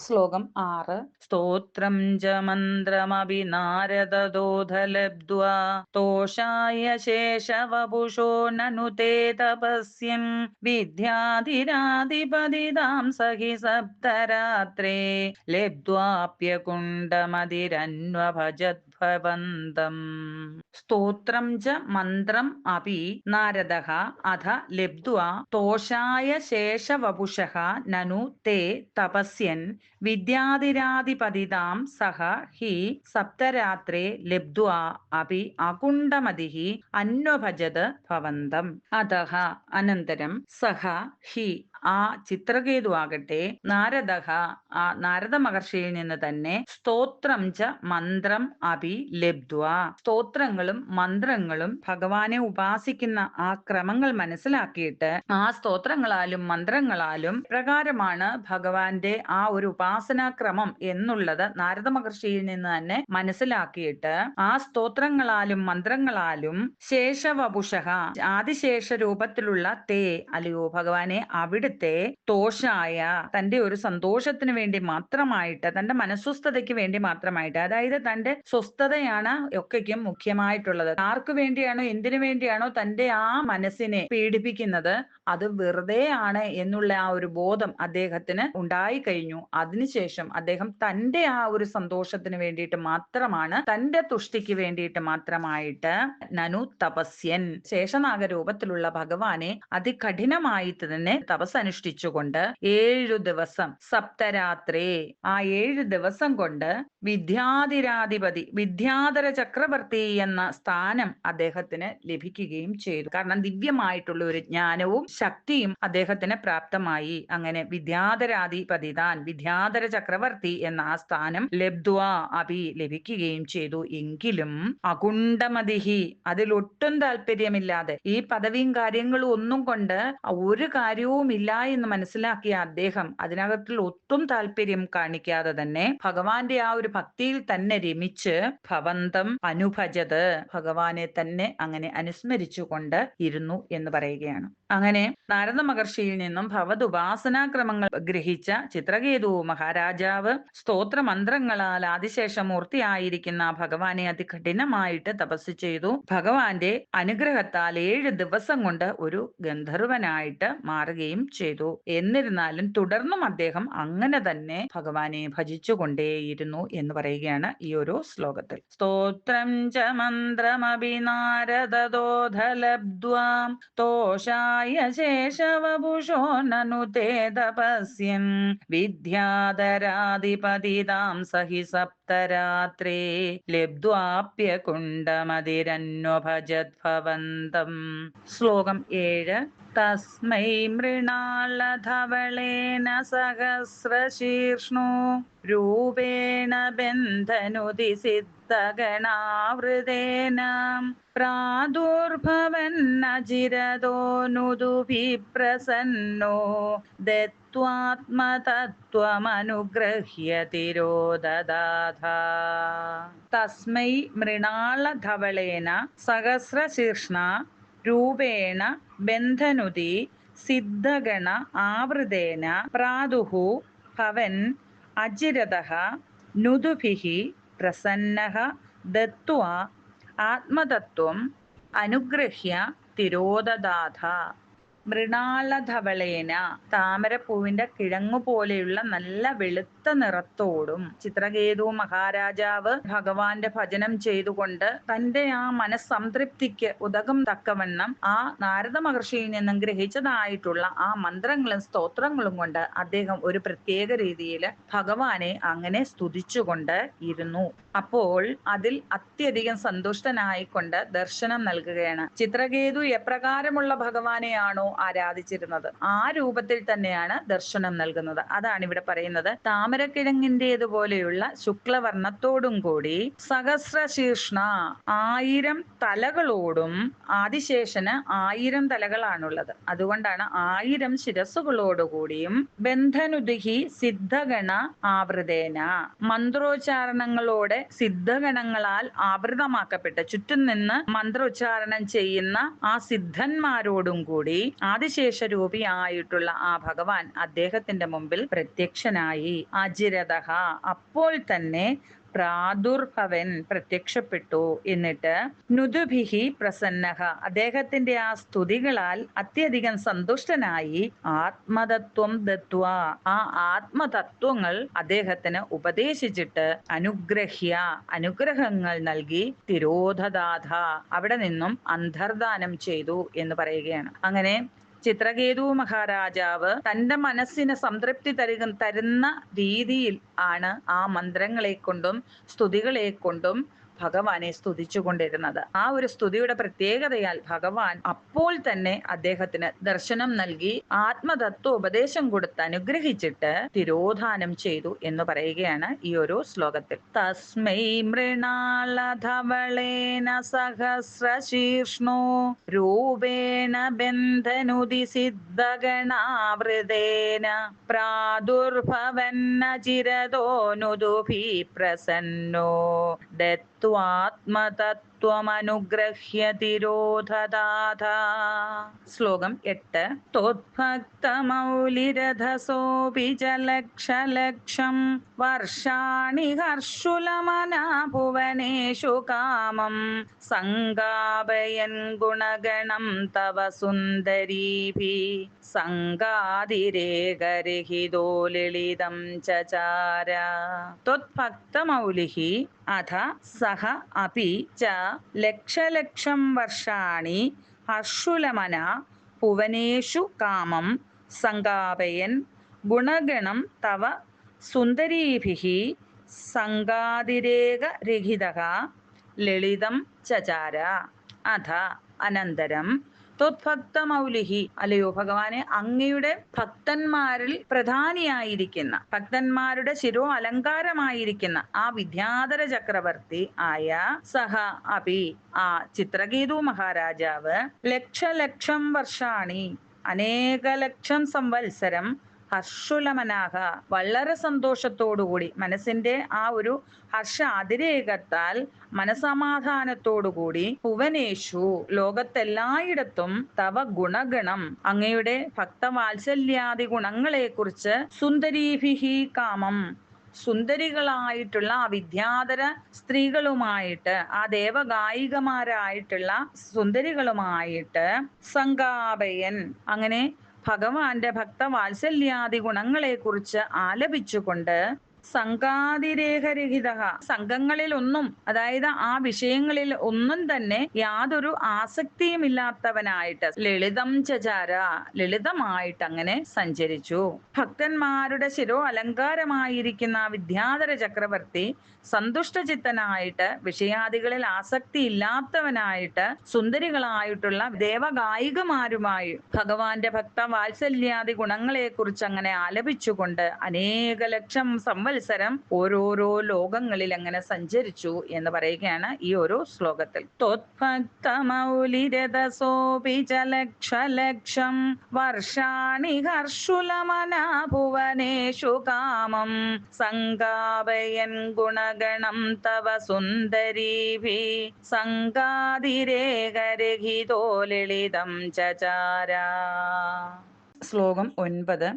S1: ശ്ലോകം 6. സ്തോത്രം ച മന്ത്രമപി നാരദദോധലബ്ധ്വാ തോഷായ ശേഷവപുഷോ നനു തേ തപസ്യൻ വിദ്യാധിരാധിപതിതാം സഹി സപ്തരാത്രേ ലബ്ധ്വാപ്യകുണ്ഡമതിരന്വഭജദ്ഭവന്തം. സ്തോത്രം ച മന്ത്രം അപി നാരദഃ അഥ ലബ്ധ്വാ തോഷായ ശേഷവപുഷഃ നനു തേ തപസ്യൻ വിദ്യാധിരാധിപതിതാം സഹ ഹി സപ്തരാത്രേ ലബ്ധ്വാ അപി അകുണ്ഡമതിഃ അന്വഭജത് ഭവന്തം. അതഃ അനന്തരം സഹ ഹി ആ ചിത്രകേതു ആകട്ടെ നാരദഃ ആ നാരദ മഹർഷിയിൽ നിന്ന് തന്നെ സ്തോത്രം ച മന്ത്രം അപി ലബ്ധ്വാ സ്തോത്രങ്ങളും മന്ത്രങ്ങളും ഭഗവാനെ ഉപാസിക്കുന്ന ആ ക്രമങ്ങൾ മനസ്സിലാക്കിയിട്ട് ആ സ്തോത്രങ്ങളാലും മന്ത്രങ്ങളാലും പ്രകാരമാണ് ഭഗവാന്റെ ആ ഒരു ഉപാസനാക്രമം എന്നുള്ളത് നാരദ മഹർഷിയിൽ നിന്ന് തന്നെ മനസ്സിലാക്കിയിട്ട് ആ സ്തോത്രങ്ങളാലും മന്ത്രങ്ങളാലും ശേഷവപുഷഃ ആദിശേഷ രൂപത്തിലുള്ള തേ അല്ലയോ ഭഗവാനെ അവിടുത്തെ അവിടുത്തെ തോഷായ തന്റെ ഒരു സന്തോഷത്തിന് വേണ്ടി മാത്രമായിട്ട്, തന്റെ മനസ്വസ്ഥതയ്ക്ക് വേണ്ടി മാത്രമായിട്ട്, അതായത് തന്റെ സ്വസ്ഥതയാണ് ഒക്കെയ്ക്കും മുഖ്യമായിട്ടുള്ളത്. ആർക്കു വേണ്ടിയാണോ എന്തിനു വേണ്ടിയാണോ തന്റെ ആ മനസ്സിനെ പീഡിപ്പിക്കുന്നത് അത് വെറുതെ ആണ് എന്നുള്ള ആ ഒരു ബോധം അദ്ദേഹത്തിന് ഉണ്ടായി കഴിഞ്ഞു. അതിനുശേഷം അദ്ദേഹം തന്റെ ആ ഒരു സന്തോഷത്തിന് വേണ്ടിയിട്ട് മാത്രമാണ്, തന്റെ തുഷ്ടിക്ക് വേണ്ടിയിട്ട് മാത്രമായിട്ട് നനു തപസ്യൻ ശേഷനാഗ രൂപത്തിലുള്ള ഭഗവാനെ അതികഠിനമായി തന്നെ തപസ് അനുഷ്ഠിച്ചുകൊണ്ട് 7 ദിവസം സപ്തരാത്രേ ആ 7 ദിവസം കൊണ്ട് വിദ്യാധിരാധിപതി വിദ്യാധര ചക്രവർത്തി എന്ന സ്ഥാനം അദ്ദേഹത്തിന് ലഭിക്കുകയും ചെയ്തു. കാരണം ദിവ്യമായിട്ടുള്ള ഒരു ജ്ഞാനവും ശക്തിയും അദ്ദേഹത്തിന് പ്രാപ്തമായി. അങ്ങനെ വിദ്യാധരാധിപതി താൻ വിദ്യാധര ചക്രവർത്തി എന്ന ആ സ്ഥാനം ലബ്ധ്വാ അഭി ലഭിക്കുകയും ചെയ്തു. എങ്കിലും അകുണ്ഠമതിഹി അതിലൊട്ടും താല്പര്യമില്ലാതെ, ഈ പദവിയും കാര്യങ്ങളും ഒന്നും കൊണ്ട് ഒരു കാര്യവും ഇല്ല എന്ന് മനസ്സിലാക്കിയ അദ്ദേഹം അതിനകത്തിൽ ഒട്ടും താല്പര്യം കാണിക്കാതെ തന്നെ ഭഗവാന്റെ ആ ഒരു ഭക്തിയിൽ തന്നെ രമിച്ച് ഭവന്തം അനുഭജത് ഭഗവാനെ തന്നെ അങ്ങനെ അനുസ്മരിച്ചുകൊണ്ട് ഇരുന്നു എന്ന് പറയുകയാണ്. അങ്ങനെ നാരദ മഹർഷിയിൽ നിന്നും ഭഗവത് ഉപാസനാക്രമങ്ങൾ ഗ്രഹിച്ച ചിത്രകേതു മഹാരാജാവ് സ്തോത്രമന്ത്രങ്ങളാൽ ആദിശേഷമൂർത്തിയായിരിക്കുന്ന ഭഗവാനെ അതികഠിനമായിട്ട് തപസ് ചെയ്തു. ഭഗവാന്റെ അനുഗ്രഹത്താൽ 7 ദിവസം കൊണ്ട് ഒരു ഗന്ധർവനായിട്ട് മാറുകയും ചെയ്തു. എന്നിരുന്നാലും തുടർന്നും അദ്ദേഹം അങ്ങനെ തന്നെ ഭഗവാനെ ഭജിച്ചുകൊണ്ടേയിരുന്നു എന്ന് പറയുകയാണ് ഈ ഒരു ശ്ലോകത്തിൽ. സ്തോത്രം ച മന്ത്രമപി നാരദോധലബ്ധ്വാം തോഷായ ശേഷവപുഷോ നനു തേ തപസ്യൻ വിദ്യാധരാധിപതിതാം സഹി സപ്തരാത്രേ ലബ്ധ്വാപ്യകുണ്ഡമതിരന്വഭജദ്ഭവന്തം. ശ്ലോകം 7. തസ്മൈ മൃണാളധവളേന സഹസ്രശീർഷ്ണോ രൂപേണ ബന്ധനുതി സിദ്ധഗണാവൃതേന പ്രാദുർഭവന്നജിരതോനുദുഭിപ്രസന്നോ ദത്വാത്മതത്വമനുഗ്രഹ്യ തിരോദദാഥ. തസ്മൈ മൃണാളധവളേന സഹസ്രശീർഷ്ണ രൂപേണ ബന്ധനുതി സിദ്ധഗണ ആവൃതേന പ്രാദുഃ ഭവൻ അജിരതഃ നുദുഭിഃ പ്രസന്നഃ ദത്വാ ആത്മതത്വം അനുഗ്രഹ്യ തിരോദദാഥ. മൃണാളധവളേന താമരപ്പൂവിന്റെ കിഴങ്ങു പോലെയുള്ള നല്ല വെളുത്ത നിറത്തോടും ചിത്രകേതു മഹാരാജാവ് ഭഗവാന്റെ ഭജനം ചെയ്തുകൊണ്ട് തന്റെ ആ മനസ്സംതൃപ്തിക്ക് ഉതകം തക്കവണ്ണം ആ നാരദ മഹർഷിയിൽ നിന്നും ഗ്രഹിച്ചതായിട്ടുള്ള ആ മന്ത്രങ്ങളും സ്തോത്രങ്ങളും കൊണ്ട് അദ്ദേഹം ഒരു പ്രത്യേക രീതിയിൽ ഭഗവാനെ അങ്ങനെ സ്തുതിച്ചുകൊണ്ട് ഇരുന്നു. അപ്പോൾ അതിൽ അത്യധികം സന്തുഷ്ടനായിക്കൊണ്ട് ദർശനം നൽകുകയാണ്. ചിത്രകേതു എപ്രകാരമുള്ള ഭഗവാനെയാണോ ആരാധിച്ചിരുന്നത് ആ രൂപത്തിൽ തന്നെയാണ് ദർശനം നൽകുന്നത്. അതാണ് ഇവിടെ പറയുന്നത്. താമരക്കിഴങ്ങിൻ്റെതുപോലെയുള്ള ശുക്ലവർണ്ണത്തോടും കൂടി സഹസ്രശീർഷ്ണ 1000 തലകളോടും, ആദിശേഷന് 1000 തലകളാണുള്ളത്, അതുകൊണ്ടാണ് 1000 ശിരസ്സുകളോടുകൂടിയും ബന്ധനുദിഹി സിദ്ധഗണ ആവൃതേന മന്ത്രോച്ചാരണങ്ങളോടെ സിദ്ധഗണങ്ങളാൽ ആവൃതമാക്കപ്പെട്ട് ചുറ്റും നിന്ന് മന്ത്രോച്ചാരണം ചെയ്യുന്ന ആ സിദ്ധന്മാരോടും കൂടി ആദിശേഷരൂപിയായിട്ടുള്ള ആ ഭഗവാൻ അദ്ദേഹത്തിന്റെ മുമ്പിൽ പ്രത്യക്ഷനായി. അജിരതഃ അപ്പോൾ തന്നെ പ്രാദുർഭവൻ പ്രത്യക്ഷപ്പെട്ടു. എന്നിട്ട് നുദുഭിഹി പ്രസന്നഃ അദ്ദേഹത്തിന്റെ ആ സ്തുതികളാൽ അത്യധികം സന്തുഷ്ടനായി ആത്മതത്വം ദത്വാ ആ ആത്മതത്വങ്ങൾ അദ്ദേഹത്തിന് ഉപദേശിച്ചിട്ട് അനുഗ്രഹ്യ അനുഗ്രഹങ്ങൾ നൽകി തിരോധദാഥ അവിടെ നിന്നും അന്തർദാനം ചെയ്തു എന്ന് പറയുകയാണ്. അങ്ങനെ ചിത്രകേതു മഹാരാജാവ് തന്റെ മനസ്സിന് സംതൃപ്തി തരുന്ന രീതിയിൽ ആണ് ആ മന്ത്രങ്ങളെ കൊണ്ടും സ്തുതികളെ കൊണ്ടും ഭഗവാനെ സ്തുതിച്ചുകൊണ്ടിരുന്നത്. ആ ഒരു സ്തുതിയുടെ പ്രത്യേകതയാൽ ഭഗവാൻ അപ്പോൾ തന്നെ അദ്ദേഹത്തിന് ദർശനം നൽകി ആത്മതത്വ ഉപദേശം കൊടുത്ത് അനുഗ്രഹിച്ചിട്ട് തിരോധാനം ചെയ്തു എന്ന് പറയുകയാണ് ഈ ഒരു ശ്ലോകത്തിൽ. തസ്മൈ മൃണാളധവളേന സഹസ്രശീർഷ്ണോ രൂപേണ ബന്ധനുതി സിദ്ധഗണാവൃതേന പ്രാദുർഭവന്നചിരതോനുദുഭി പ്രസന്നോ ദത്വാത്മതത്വമനുഗ്രഹ്യ ത്വമനുഗ്രഹ്യ തിരോധദാഥ. ശ്ലോകം 8. തോദ്ഭക്തമൗലിരഥസോപി ജലക്ഷലക്ഷം വർഷാണി ഹർഷുലമനാ ഭുവനേഷു കാമം സംഗാപയൻ ഗുണഗണം തവ സുന്ദരീഭി സംഗാതിരേകരഹിതോ ലളിതം ചചാര. ത്വദ്ഭക്തമൗലിഃ അഥ സഹ അപി ച ലക്ഷലക്ഷം വർഷാണി ഹർഷുലമനാ ഭുവനേഷു കാമം സംഗാപയൻ ഗുണഗണം തവ സുന്ദരീഭിഃ സംഗാതിരേകരഹിതഃ ലളിതം ചചാര. അഥ അനന്തരം ത്വദ്ഭക്തമൗലിഃ, അല്ലയോ ഭഗവാനെ, അങ്ങയുടെ ഭക്തന്മാരിൽ പ്രധാനിയായിരിക്കുന്ന, ഭക്തന്മാരുടെ ശിരോ അലങ്കാരമായിരിക്കുന്ന ആ വിദ്യാധര ചക്രവർത്തി ആയ സഹ അപി, ആ ചിത്രകേതു മഹാരാജാവ്, ലക്ഷലക്ഷം വർഷാണി, അനേക ലക്ഷം സംവത്സരം, ഹർഷുലമനാഹ, വളരെ സന്തോഷത്തോടുകൂടി, മനസ്സിന്റെ ആ ഒരു ഹർഷ അതിരേകത്താൽ മനസമാധാനത്തോടുകൂടി, ഭുവനേഷു, ലോകത്തെല്ലായിടത്തും, തവ ഗുണഗണം, അങ്ങയുടെ ഭക്തവാത്സല്യാദി ഗുണങ്ങളെക്കുറിച്ച്, സുന്ദരീഭിഃ കാമം, സുന്ദരികളായിട്ടുള്ള ആ വിദ്യാധര സ്ത്രീകളുമായിട്ട്, ആ ദേവഗായികമാരായിട്ടുള്ള സുന്ദരികളുമായിട്ട്, സംഗാപയൻ, അങ്ങനെ ഭഗവാന്റെ ഭക്തവാത്സല്യാദി ഗുണങ്ങളെക്കുറിച്ച് ആലപിച്ചുകൊണ്ട്, സംഗാതിരേകരഹിത, സംഘങ്ങളിൽ ഒന്നും, അതായത് ആ വിഷയങ്ങളിൽ ഒന്നും തന്നെ യാതൊരു ആസക്തിയുമില്ലാത്തവനായിട്ട്, ലളിതം ചചാര, ലളിതമായിട്ട് അങ്ങനെ സഞ്ചരിച്ചു. ഭക്തന്മാരുടെ ശിരോ അലങ്കാരമായിരിക്കുന്ന വിദ്യാധര ചക്രവർത്തി സന്തുഷ്ടചിത്തനായിട്ട്, വിഷയാദികളിൽ ആസക്തി ഇല്ലാത്തവനായിട്ട്, സുന്ദരികളായിട്ടുള്ള ദേവഗായികമാരുമായി ഭഗവാന്റെ ഭക്തവാത്സല്യാദി ഗുണങ്ങളെക്കുറിച്ച് അങ്ങനെ ആലപിച്ചുകൊണ്ട് അനേക ലക്ഷം സംവത്സരം ഓരോരോ ലോകങ്ങളിൽ അങ്ങനെ സഞ്ചരിച്ചു എന്ന് പറയുകയാണ് ഈ ഒരു ശ്ലോകത്തിൽ. ത്വദ്ഭക്തമൗലിരഥസോപി ചലക്ഷലക്ഷം വർഷാണി ഹർഷുലമനാ ഭുവനേഷു കാമം സംഗാപയൻ ഗുണഗണം തവ സുന്ദരീഭി സംഗാതിരേകരഹിതോ ലളിതം ചചാര. ശ്ലോകം 9.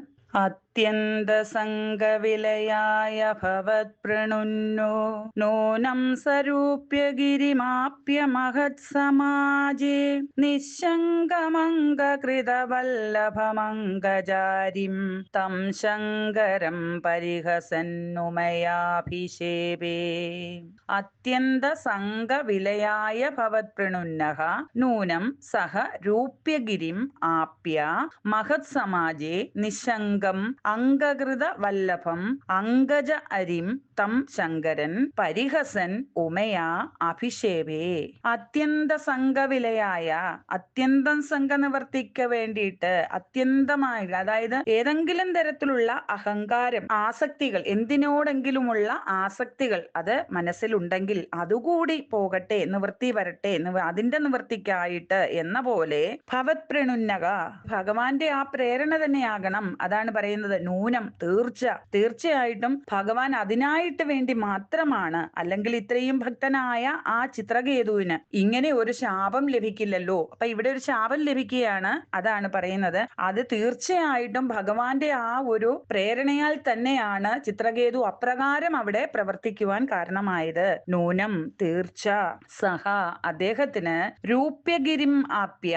S1: അത്യന്തസംഗവിലയായ ഭവത്പ്രണുന്നോ നൂനം സരൂപ്യ ഗിരിമാപ്യ മഹത്സമാജേ നിശങ്കമംഗകൃതവല്ലഭമംഗജാരിം തം ശങ്കരം പരിഹസന്നുമയാഭിഷേപേ. അത്യന്തസംഗവിലയായ ഭവത്പ്രണുന്നഃ നൂനം സഹ രൂപ്യഗിരിം ആപ്യ മഹത്സമാജേ നിശങ്കം അംഗകൃത വല്ലഭം അംഗജ അരിം തം ശങ്കരൻ പരിഹസൻ ഉമയാ അഭിഷേപേ. അത്യന്ത സംഘവിലയായ, അത്യന്തം സംഘനിവർത്തിക്ക് വേണ്ടിയിട്ട് അത്യന്തമായി, അതായത് ഏതെങ്കിലും തരത്തിലുള്ള അഹങ്കാരം, ആസക്തികൾ, എന്തിനോടെങ്കിലുമുള്ള ആസക്തികൾ അത് മനസ്സിലുണ്ടെങ്കിൽ അതുകൂടി പോകട്ടെ, നിവൃത്തി വരട്ടെ, അതിന്റെ നിവൃത്തിക്കായിട്ട് എന്ന പോലെ ഭവത് പ്രണുന്നക, ഭഗവാന്റെ ആ പ്രേരണ തന്നെയാകണം. അതാണ് പറയുന്നത് നൂനം, തീർച്ചയായിട്ടും ഭഗവാൻ അതിനായിട്ട് വേണ്ടി മാത്രമാണ്. അല്ലെങ്കിൽ ഇത്രയും ഭക്തനായ ആ ചിത്രകേതുവിന് ഇങ്ങനെ ഒരു ശാപം ലഭിക്കില്ലല്ലോ. അപ്പൊ ഇവിടെ ഒരു ശാപം ലഭിക്കുകയാണ്. അതാണ് പറയുന്നത്, അത് തീർച്ചയായിട്ടും ഭഗവാന്റെ ആ ഒരു പ്രേരണയാൽ തന്നെയാണ് ചിത്രകേതു അപ്രകാരം അവിടെ പ്രവർത്തിക്കുവാൻ കാരണമായത്. നൂനം, തീർച്ച, സഹ, അദ്ദേഹത്തിന് രൂപ്യഗിരിം ആപ്യ,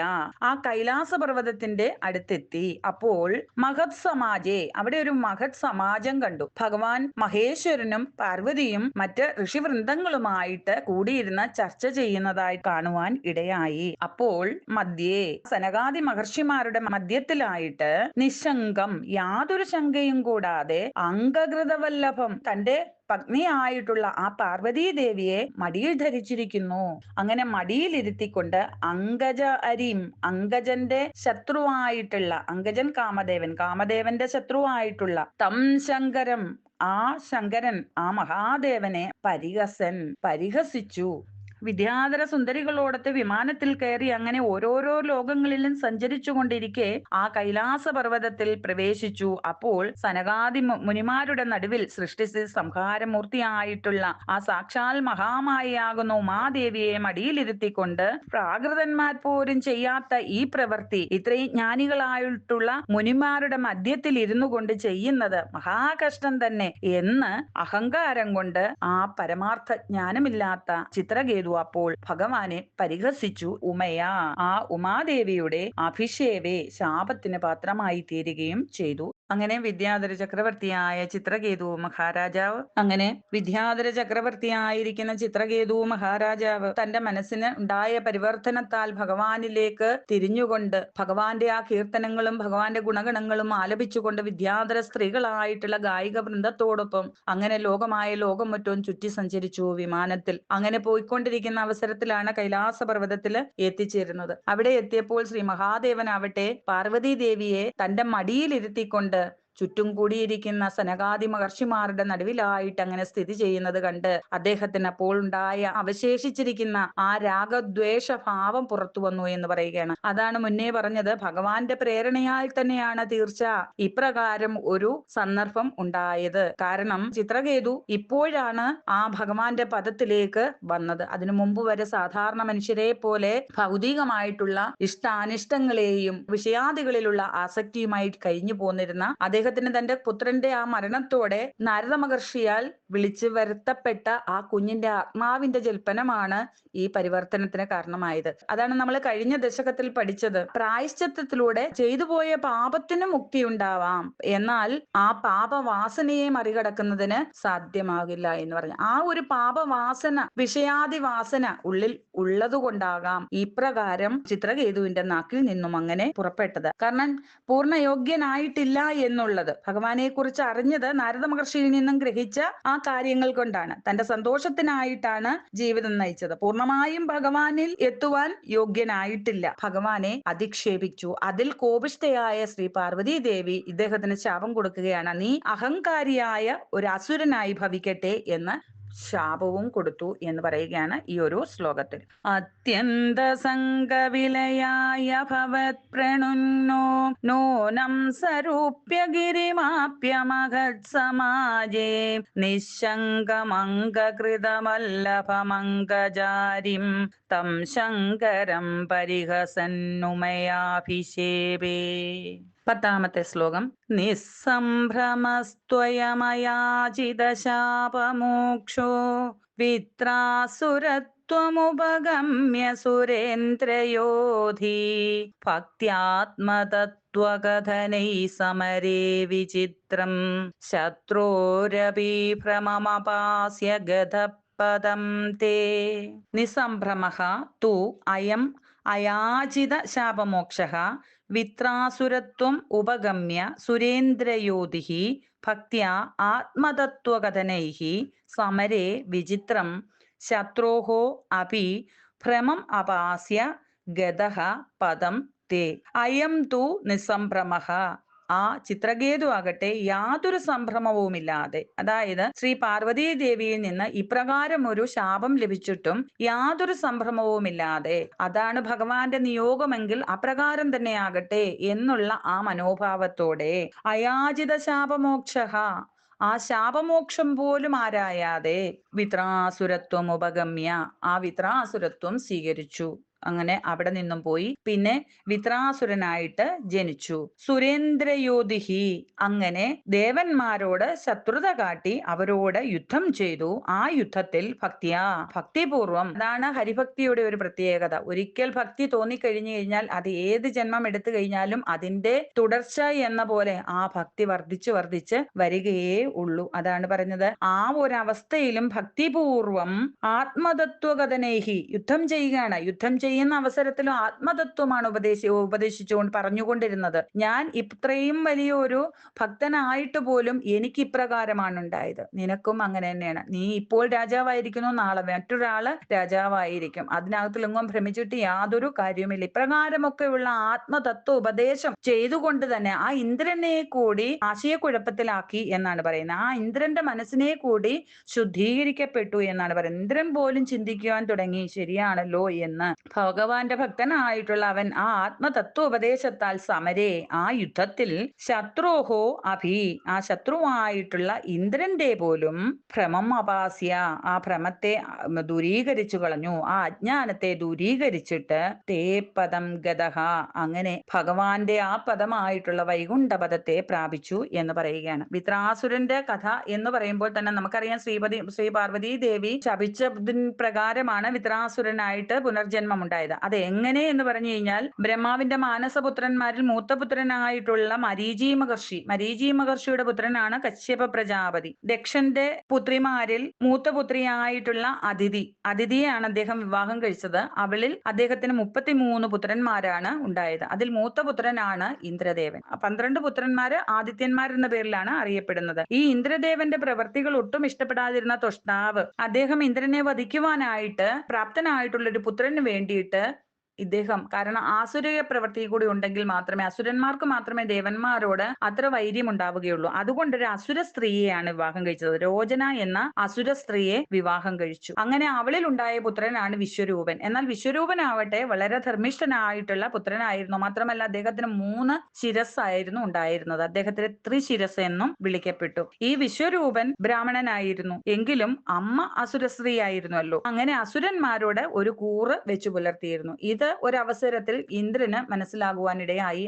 S1: ആ കൈലാസ പർവ്വതത്തിന്റെ അടുത്തെത്തി. അപ്പോൾ മഹത് സമാജേ, അവിടെ ഒരു മഹത് സമാജം കണ്ടു. ഭഗവാൻ മഹേശ്വരനും പാർവതിയും മറ്റ് ഋഷിവൃന്ദങ്ങളുമായിട്ട് കൂടിയിരുന്ന് ചർച്ച ചെയ്യുന്നതായി കാണുവാൻ ഇടയായി. അപ്പോൾ മധ്യേ, സനകാദി മഹർഷിമാരുടെ മധ്യത്തിലായിട്ട്, നിശങ്കം, യാതൊരു ശങ്കയും കൂടാതെ, അംഗകൃതവല്ലഭം, തന്റെ പത്നിയായിട്ടുള്ള ആ പാർവതീദേവിയെ മടിയിൽ ധരിച്ചിരിക്കുന്നു. അങ്ങനെ മടിയിൽ ഇരുത്തിക്കൊണ്ട് അങ്കജ അരിം, അങ്കജന്റെ ശത്രുവായിട്ടുള്ള, അങ്കജൻ കാമദേവന്റെ ശത്രുവായിട്ടുള്ള തം ശങ്കരം, ആ ശങ്കരൻ, ആ മഹാദേവനെ പരിഹസിച്ചു. വിദ്യാധര സുന്ദരികളോടൊത്ത് വിമാനത്തിൽ കയറി അങ്ങനെ ഓരോരോ ലോകങ്ങളിലും സഞ്ചരിച്ചു കൊണ്ടിരിക്കെ ആ കൈലാസ പർവ്വതത്തിൽ പ്രവേശിച്ചു. അപ്പോൾ സനകാദി മുനിമാരുടെ നടുവിൽ സൃഷ്ടിച്ച് സംഹാരമൂർത്തിയായിട്ടുള്ള ആ സാക്ഷാൽ മഹാമായയാകുന്ന ഉമാദേവിയെ മടിയിലിരുത്തിക്കൊണ്ട് പ്രാകൃതന്മാർ പോലും ചെയ്യാത്ത ഈ പ്രവൃത്തി ഇത്രയും ജ്ഞാനികളായിട്ടുള്ള മുനിമാരുടെ മധ്യത്തിൽ ഇരുന്നു കൊണ്ട് ചെയ്യുന്നത് മഹാകഷ്ടം തന്നെ എന്ന് അഹങ്കാരം കൊണ്ട് ആ പരമാർത്ഥ ജ്ഞാനമില്ലാത്ത ചിത്രകേതു അപ്പോൾ ഭഗവാനെ പരിഹസിച്ചു. ഉമയാ, ആ ഉമാദേവിയുടെ അഭിഷേവേ ശാപത്തിന് പാത്രമായി തീരുകയും ചെയ്തു. അങ്ങനെ വിദ്യാധര ചക്രവർത്തിയായ ചിത്രകേതു മഹാരാജാവ് വിദ്യാധര ചക്രവർത്തിയായിരിക്കുന്ന ചിത്രകേതു മഹാരാജാവ് തന്റെ മനസ്സിന് ഉണ്ടായ പരിവർത്തനത്താൽ ഭഗവാനിലേക്ക് തിരിഞ്ഞുകൊണ്ട് ഭഗവാന്റെ ആ കീർത്തനങ്ങളും ഭഗവാന്റെ ഗുണഗണങ്ങളും ആലപിച്ചുകൊണ്ട് വിദ്യാധര സ്ത്രീകളായിട്ടുള്ള ഗായിക വൃന്ദത്തോടൊപ്പം അങ്ങനെ ലോകമായ ലോകം മറ്റും ചുറ്റി സഞ്ചരിച്ചു വിമാനത്തിൽ. അങ്ങനെ പോയിക്കൊണ്ടിരിക്കുന്ന അവസരത്തിലാണ് കൈലാസ പർവ്വതത്തില് എത്തിച്ചേരുന്നത്. അവിടെ എത്തിയപ്പോൾ ശ്രീ മഹാദേവനാവട്ടെ പാർവതീ ദേവിയെ തന്റെ മടിയിലിരുത്തിക്കൊണ്ട് ചുറ്റും കൂടിയിരിക്കുന്ന സനകാദി മഹർഷിമാരുടെ നടുവിലായിട്ട് അങ്ങനെ സ്ഥിതി ചെയ്യുന്നത് കണ്ട് അദ്ദേഹത്തിന് അപ്പോൾ ഉണ്ടായ അവശേഷിച്ചിരിക്കുന്ന ആ രാഗദ്വേഷ ഭാവം പുറത്തു വന്നു എന്ന് പറയുകയാണ്. അതാണ് മുന്നേ പറഞ്ഞത്, ഭഗവാന്റെ പ്രേരണയാൽ തന്നെയാണ് തീർച്ച ഇപ്രകാരം ഒരു സന്ദർഭം ഉണ്ടായത്. കാരണം ചിത്രകേതു ഇപ്പോഴാണ് ആ ഭഗവാന്റെ പദത്തിലേക്ക് വന്നത്. അതിനു മുമ്പ് വരെ സാധാരണ മനുഷ്യരെ പോലെ ഭൗതികമായിട്ടുള്ള ഇഷ്ടാനിഷ്ടങ്ങളെയും വിഷയാദികളിലുള്ള ആസക്തിയുമായി കഴിഞ്ഞു പോന്നിരുന്ന അദ്ദേഹത്തിന് തന്റെ പുത്രന്റെ ആ മരണത്തോടെ നാരദ മഹർഷിയാൽ വിളിച്ചു വരുത്തപ്പെട്ട ആ കുഞ്ഞിന്റെ ആത്മാവിന്റെ ജൽപ്പനമാണ് ഈ പരിവർത്തനത്തിന് കാരണമായത്. അതാണ് നമ്മൾ കഴിഞ്ഞ ദശകത്തിൽ പഠിച്ചത്. പ്രായശ്ചിത്തത്തിലൂടെ ചെയ്തു പോയ പാപത്തിന് മുക്തി ഉണ്ടാവാം, എന്നാൽ ആ പാപവാസനയെ മറികടക്കുന്നതിന് സാധ്യമാകില്ല എന്ന് പറഞ്ഞു. ആ ഒരു പാപവാസന, വിഷയാദി വാസന ഉള്ളിൽ ഉള്ളതുകൊണ്ടാകാം ഇപ്രകാരം ചിത്രകേതുവിന്റെ നാക്കിൽ നിന്നും അങ്ങനെ പുറപ്പെട്ടത്. കാരണം പൂർണ്ണയോഗ്യനായിട്ടില്ല എന്നുള്ളത് ഭഗവാനെ കുറിച്ച് അറിഞ്ഞത് നാരദ മഹർഷിയിൽ നിന്നും ഗ്രഹിച്ച ആ കാര്യങ്ങൾ കൊണ്ടാണ്. തന്റെ സന്തോഷത്തിനായിട്ടാണ് ജീവിതം നയിച്ചത്. പൂർണ്ണമായും ഭഗവാനിൽ എത്തുവാൻ യോഗ്യനായിട്ടില്ല. ഭഗവാനെ അധിക്ഷേപിച്ചു. അതിൽ കോപിഷ്ഠയായ ശ്രീ പാർവതീ ദേവി ഇദ്ദേഹത്തിന് ശാപം കൊടുക്കുകയാണ്. നീ അഹങ്കാരിയായ ഒരു അസുരനായി ഭവിക്കട്ടെ എന്ന് ശാപവും കൊടുത്തു എന്ന് പറയുകയാണ് ഈ ഒരു ശ്ലോകത്തിൽ. അത്യന്ത സംഗവിലയായ ഭവത് പ്രണുന്നോ നോനം സരൂപ്യ ഗിരിമാപ്യ മഹത് സമാജേ നിശങ്കമംഗകൃതമല്ലഭമംഗജാരിം തം ശങ്കരം പരിഹസന്നുമയാഭിഷേപേ. 10ാമത്തെ ശ്ലോകം. നിസ്സംഭ്രമസ്ത്വയമയാചിതശാപമോക്ഷോ വിത്രാസുരത്വമുപഗമ്യ സുരേന്ദ്രയോധി ഭക്ത്യാത്മതത്വകഥനൈ സമരേ വിചിത്രം ശത്രോരപി ഭ്രമമപാസ്യ ഗതപദം തേ. നിസംഭ്രമഃ തു അയം അയാചിത ശാപമോക്ഷഃ വിത്രാസുരത്വം ഉപഗമ്യ സുരേന്ദ്രയോധിഃ ഭക്ത്യാ ആത്മതത്വകഥനൈഃ സമരേ വിചിത്രം ശത്രോഃ അപി ഭ്രമം അപാസ്യ ഗതഃ പദം തേ. അയം തു നിസംഭ്രമഃ. ആ ചിത്രകേതു ആകട്ടെ യാതൊരു സംഭ്രമവുമില്ലാതെ, അതായത് ശ്രീ പാർവതീ ദേവിയിൽ നിന്ന് ഇപ്രകാരം ഒരു ശാപം ലഭിച്ചിട്ടും യാതൊരു സംഭ്രമവുമില്ലാതെ, അതാണ് ഭഗവാന്റെ നിയോഗമെങ്കിൽ അപ്രകാരം തന്നെ ആകട്ടെ എന്നുള്ള ആ മനോഭാവത്തോടെ അയാചിത ശാപമോക്ഷഃ, ആ ശാപമോക്ഷം പോലും ആരായാതെ വിത്രാസുരത്വം ഉപഗമ്യ, ആ വിത്രാസുരത്വം സ്വീകരിച്ചു. അങ്ങനെ അവിടെ നിന്നും പോയി പിന്നെ വിത്രാസുരനായിട്ട് ജനിച്ചു. സുരേന്ദ്രയോധിഹി, അങ്ങനെ ദേവന്മാരോട് ശത്രുത കാട്ടി അവരോട് യുദ്ധം ചെയ്തു. ആ യുദ്ധത്തിൽ ഭക്തിയാ, ഭക്തിപൂർവം, അതാണ് ഹരിഭക്തിയുടെ ഒരു പ്രത്യേകത. ഒരിക്കൽ ഭക്തി തോന്നിക്കഴിഞ്ഞു കഴിഞ്ഞാൽ അത് ഏത് ജന്മം എടുത്തു കഴിഞ്ഞാലും അതിന്റെ തുടർച്ച എന്ന പോലെ ആ ഭക്തി വർദ്ധിച്ചു വർദ്ധിച്ച് വരികയേ ഉള്ളൂ. അതാണ് പറഞ്ഞത്, ആ ഒരു അവസ്ഥയിലും ഭക്തിപൂർവം ആത്മതത്വകഥനേഹി യുദ്ധം ചെയ്യുകയാണ്. യുദ്ധം ചെയ്യുക ചെയ്യുന്ന അവസരത്തിലും ആത്മതത്വമാണ് ഉപദേശിച്ചുകൊണ്ട് പറഞ്ഞുകൊണ്ടിരുന്നത്. ഞാൻ ഇത്രയും വലിയൊരു ഭക്തനായിട്ട് പോലും എനിക്ക് ഇപ്രകാരമാണ് ഉണ്ടായത്, നിനക്കും അങ്ങനെ തന്നെയാണ്. നീ ഇപ്പോൾ രാജാവായിരിക്കുന്നു, നാളെ മറ്റൊരാള് രാജാവായിരിക്കും. അതിനകത്തിലെങ്ങും ഭ്രമിച്ചിട്ട് യാതൊരു കാര്യവുമില്ല. ഇപ്രകാരമൊക്കെയുള്ള ആത്മതത്വ ഉപദേശം ചെയ്തുകൊണ്ട് തന്നെ ആ ഇന്ദ്രനെ കൂടി ആശയക്കുഴപ്പത്തിലാക്കി എന്നാണ് പറയുന്നത്. ആ ഇന്ദ്രന്റെ മനസ്സിനെ കൂടി ശുദ്ധീകരിക്കപ്പെട്ടു എന്നാണ് പറയുന്നത്. ഇന്ദ്രൻ പോലും ചിന്തിക്കുവാൻ തുടങ്ങി, ശരിയാണല്ലോ എന്ന്. ഭഗവാന്റെ ഭക്തനായിട്ടുള്ള അവൻ ആ ആത്മതത്വോപദേശത്താൽ സമരേ, ആ യുദ്ധത്തിൽ ശത്രുഹോ അഭി, ആ ശത്രുവായിട്ടുള്ള ഇന്ദ്രന്റെ പോലും ഭ്രമം അപാസ്യ, ആ ഭ്രമത്തെ ദൂരീകരിച്ചു കളഞ്ഞു, ആ അജ്ഞാനത്തെ ദൂരീകരിച്ചിട്ട് തേ പദം ഗതഹ, അങ്ങനെ ഭഗവാന്റെ ആ പദമായിട്ടുള്ള വൈകുണ്ഠ പദത്തെ പ്രാപിച്ചു എന്ന് പറയുകയാണ്. വിത്രാസുരന്റെ കഥ എന്ന് പറയുമ്പോൾ തന്നെ നമുക്കറിയാം, ശ്രീ പാർവതീ ദേവി ശപിച്ചതിൻ പ്രകാരമാണ് വിത്രാസുരനായിട്ട് പുനർജന്മം ഉണ്ടായത്. അത് എങ്ങനെ എന്ന് പറഞ്ഞു കഴിഞ്ഞാൽ, ബ്രഹ്മാവിന്റെ മാനസപുത്രന്മാരിൽ മൂത്തപുത്രനായിട്ടുള്ള മരീചി മഹർഷിയുടെ പുത്രനാണ് കശ്യപ പ്രജാപതി. ദക്ഷന്റെ പുത്രിമാരിൽ മൂത്തപുത്രിയായിട്ടുള്ള അതിഥിയെയാണ് അദ്ദേഹം വിവാഹം കഴിച്ചത്. അവളിൽ അദ്ദേഹത്തിന് 33 പുത്രന്മാരാണ് ഉണ്ടായത്. അതിൽ മൂത്ത പുത്രനാണ് ഇന്ദ്രദേവൻ. 12 പുത്രന്മാര് ആദിത്യന്മാർ എന്ന പേരിലാണ് അറിയപ്പെടുന്നത്. ഈ ഇന്ദ്രദേവന്റെ പ്രവൃത്തികൾ ഒട്ടും ഇഷ്ടപ്പെടാതിരുന്ന തൊഷ്ടാവ് അദ്ദേഹം ഇന്ദ്രനെ വധിക്കുവാനായിട്ട് പ്രാപ്തനായിട്ടുള്ള ഒരു പുത്രന് വേണ്ടിയിട്ട് ഇദ്ദേഹം, കാരണം ആസുരിക പ്രവൃത്തി കൂടി ഉണ്ടെങ്കിൽ മാത്രമേ, അസുരന്മാർക്ക് മാത്രമേ ദേവന്മാരോട് അത്ര വൈര്യം ഉണ്ടാവുകയുള്ളൂ. അതുകൊണ്ട് ഒരു അസുര സ്ത്രീയെയാണ് വിവാഹം കഴിച്ചത്. രോചന എന്ന അസുര സ്ത്രീയെ വിവാഹം കഴിച്ചു. അങ്ങനെ അവളിൽ ഉണ്ടായ പുത്രനാണ് വിശ്വരൂപൻ. എന്നാൽ വിശ്വരൂപനാവട്ടെ വളരെ ധർമ്മിഷ്ഠനായിട്ടുള്ള പുത്രനായിരുന്നു. മാത്രമല്ല അദ്ദേഹത്തിന് 3 ശിരസ്സായിരുന്നു ഉണ്ടായിരുന്നത്. അദ്ദേഹത്തിന് ത്രിശിരസ് എന്നും വിളിക്കപ്പെട്ടു. ഈ വിശ്വരൂപൻ ബ്രാഹ്മണനായിരുന്നു, എങ്കിലും അമ്മ അസുര സ്ത്രീ ആയിരുന്നല്ലോ. അങ്ങനെ അസുരന്മാരോട് ഒരു കൂറ് വെച്ചു പുലർത്തിയിരുന്നു. ഇത് ഒരവസരത്തിൽ ഇന്ദ്രന് മനസ്സിലാകുവാനിടയായി.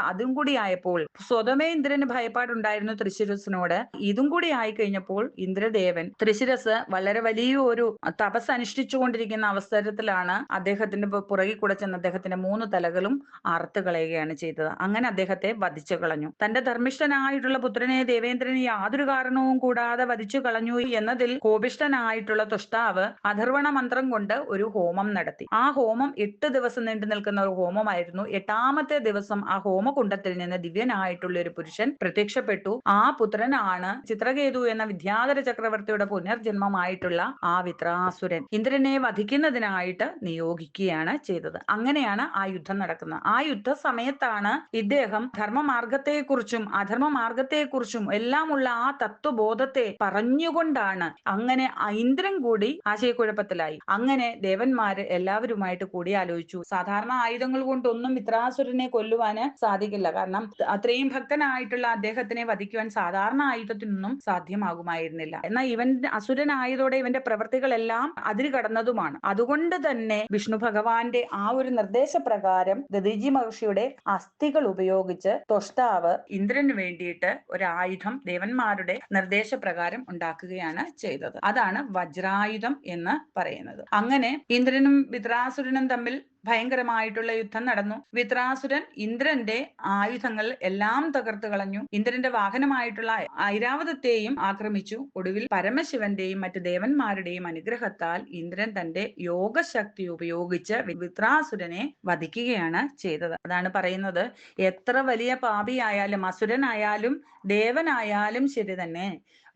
S1: അതും കൂടി ആയപ്പോൾ, സ്വതമേ ഇന്ദ്രന് ഭയപ്പാടുണ്ടായിരുന്നു ത്രിശിരസിനോട്. ഇതും കൂടി ആയി കഴിഞ്ഞപ്പോൾ ഇന്ദ്രദേവൻ, ത്രിശിരസ് വളരെ വലിയൊരു തപസ് അനുഷ്ഠിച്ചുകൊണ്ടിരിക്കുന്ന അവസരത്തിലാണ് അദ്ദേഹത്തിന്റെ പുറകിൽ കൂടെ ചെന്ന് അദ്ദേഹത്തിന്റെ 3 തലകളും അറുത്ത് കളയുകയാണ് ചെയ്തത്. അങ്ങനെ അദ്ദേഹത്തെ വധിച്ചു കളഞ്ഞു. തന്റെ ധർമ്മിഷ്ഠനായിട്ടുള്ള പുത്രനെ ദേവേന്ദ്രന് യാതൊരു കാരണവും കൂടാതെ വധിച്ചു കളഞ്ഞു എന്നതിൽ കോപിഷ്ഠനായിട്ടുള്ള തുഷ്ടാവ് അഥർവണ മന്ത്രം കൊണ്ട് ഒരു ഹോമം നടത്തി. ആ ഹോമം 8 ദിവസം നീണ്ടു നിൽക്കുന്ന ഒരു ഹോമമായിരുന്നു. 8ാമത്തെ ദിവസം ആ ഹോമകുണ്ടത്തിൽ നിന്ന് ദിവ്യനായിട്ടുള്ള ഒരു പുരുഷൻ പ്രത്യക്ഷപ്പെട്ടു. ആ പുത്രനാണ് ചിത്രകേതു എന്ന വിദ്യാധര ചക്രവർത്തിയുടെ പുനർജന്മമായിട്ടുള്ള ആ വിത്രാസുരൻ. ഇന്ദ്രനെ വധിക്കുന്നതിനായിട്ട് നിയോഗിക്കുകയാണ് ചെയ്തത്. അങ്ങനെയാണ് ആ യുദ്ധം നടക്കുന്നത്. ആ യുദ്ധ സമയത്താണ് ഇദ്ദേഹം ധർമ്മമാർഗത്തെക്കുറിച്ചും അധർമ്മമാർഗത്തെക്കുറിച്ചും എല്ലാമുള്ള ആ തത്വബോധത്തെ പറഞ്ഞുകൊണ്ടാണ്, അങ്ങനെ ഇന്ദ്രൻ കൂടി ആശയക്കുഴപ്പത്തിലായി. അങ്ങനെ ദേവന്മാര് എല്ലാവരുമായിട്ട് കൂടിയാലോചിച്ചു. സാധാരണ ആയുധങ്ങൾ കൊണ്ടൊന്നും വിത്രാസുരനെ കൊല്ലുവാന് സാധിക്കില്ല. കാരണം അത്രയും ഭക്തനായിട്ടുള്ള അദ്ദേഹത്തിനെ വധിക്കുവാൻ സാധാരണ ആയുധത്തിനൊന്നും സാധ്യമാകുമായിരുന്നില്ല. എന്നാൽ ഇവൻ അസുരനായതോടെ ഇവന്റെ പ്രവൃത്തികളെല്ലാം അതിര് കടന്നതുമാണ്. അതുകൊണ്ട് തന്നെ വിഷ്ണു ഭഗവാന്റെ ആ ഒരു നിർദ്ദേശപ്രകാരം ദദീജി മഹർഷിയുടെ അസ്ഥികൾ ഉപയോഗിച്ച് ത്വഷ്ടാവ് ഇന്ദ്രന് വേണ്ടിയിട്ട് ഒരു ആയുധം ദേവന്മാരുടെ നിർദ്ദേശപ്രകാരം ഉണ്ടാക്കുകയാണ് ചെയ്തത്. അതാണ് വജ്രായുധം എന്ന് പറയുന്നത്. അങ്ങനെ ഇന്ദ്രനും വിത്രാസുരനും തമ്മിൽ ഭയങ്കരമായിട്ടുള്ള യുദ്ധം നടന്നു. വിത്രാസുരൻ ഇന്ദ്രന്റെ ആയുധങ്ങൾ എല്ലാം തകർത്ത് കളഞ്ഞു. ഇന്ദ്രന്റെ വാഹനമായിട്ടുള്ള ഐരാവതത്തെയും ആക്രമിച്ചു. ഒടുവിൽ പരമശിവന്റെയും മറ്റു ദേവന്മാരുടെയും അനുഗ്രഹത്താൽ ഇന്ദ്രൻ തന്റെ യോഗശക്തി ഉപയോഗിച്ച് വിത്രാസുരനെ വധിക്കുകയാണ് ചെയ്തത്. അതാണ് പറയുന്നത്, എത്ര വലിയ പാപിയായാലും അസുരനായാലും ദേവനായാലും ശരി തന്നെ,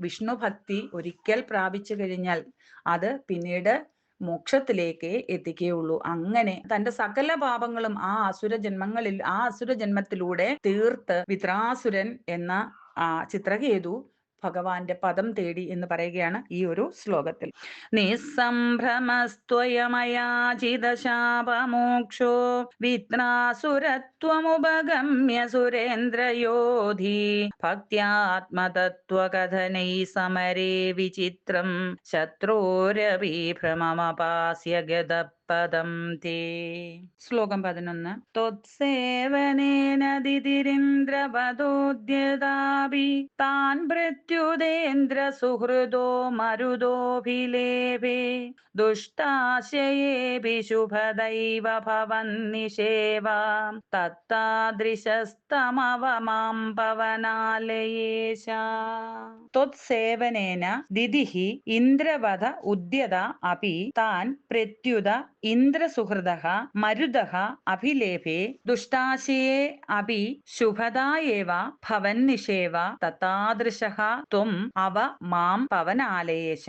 S1: വിഷ്ണു ഭക്തി ഒരിക്കൽ പ്രാപിച്ചു കഴിഞ്ഞാൽ അത് പിന്നീട് മോക്ഷത്തിലേക്ക് എത്തിക്കുകയുള്ളൂ. അങ്ങനെ തന്റെ സകല പാപങ്ങളും ആ അസുര ജന്മത്തിലൂടെ തീർത്ത് വിത്രാസുരൻ എന്ന ചിത്രകേതു ഭഗവാന്റെ പദം തേടി എന്ന് പറയുകയാണ് ഈ ഒരു ശ്ലോകത്തിൽ. നിസ്സംഭ്രമസ്ത്വയമയാചിതശാപമോക്ഷോ വിത്രാസുരത്വമുപഗമ്യ സുരേന്ദ്രയോധി ഭക്ത്യാത്മതത്വകഥനൈ സമരേ വിചിത്രം ശത്രോരപി ഭ്രമമപാസ്യ ഗതപദം തേ. ശ്ലോകം 11. ത്വത്സേവനേന ദിതിരിന്ദ്രപദോദ്യതാപി താൻ മൃത്യുദേന്ദ്ര സുഹൃദോ മരുദോഭിലേഭേ ദുഷ്ടാശയേഭി ശുഭദൈവ ഭവന്നിഷേവാം തത്താദൃശസ്തമവമാം പവനാലയേശ. ത്വത്സേവനേന ദിതിഹി ഇന്ദ്രവധ ഉദ്യത അപി താൻ പ്രത്യുത ഇന്ദ്രസുഹൃദഃ മരുതഃ അഭിലേഭേ ദുഷ്ടാശയേ അപി ശുഭദാ ഏവ ഭവന്നിഷേവ തഥാദൃശഃ ത്വം അവ മാം പവനാലയേശ.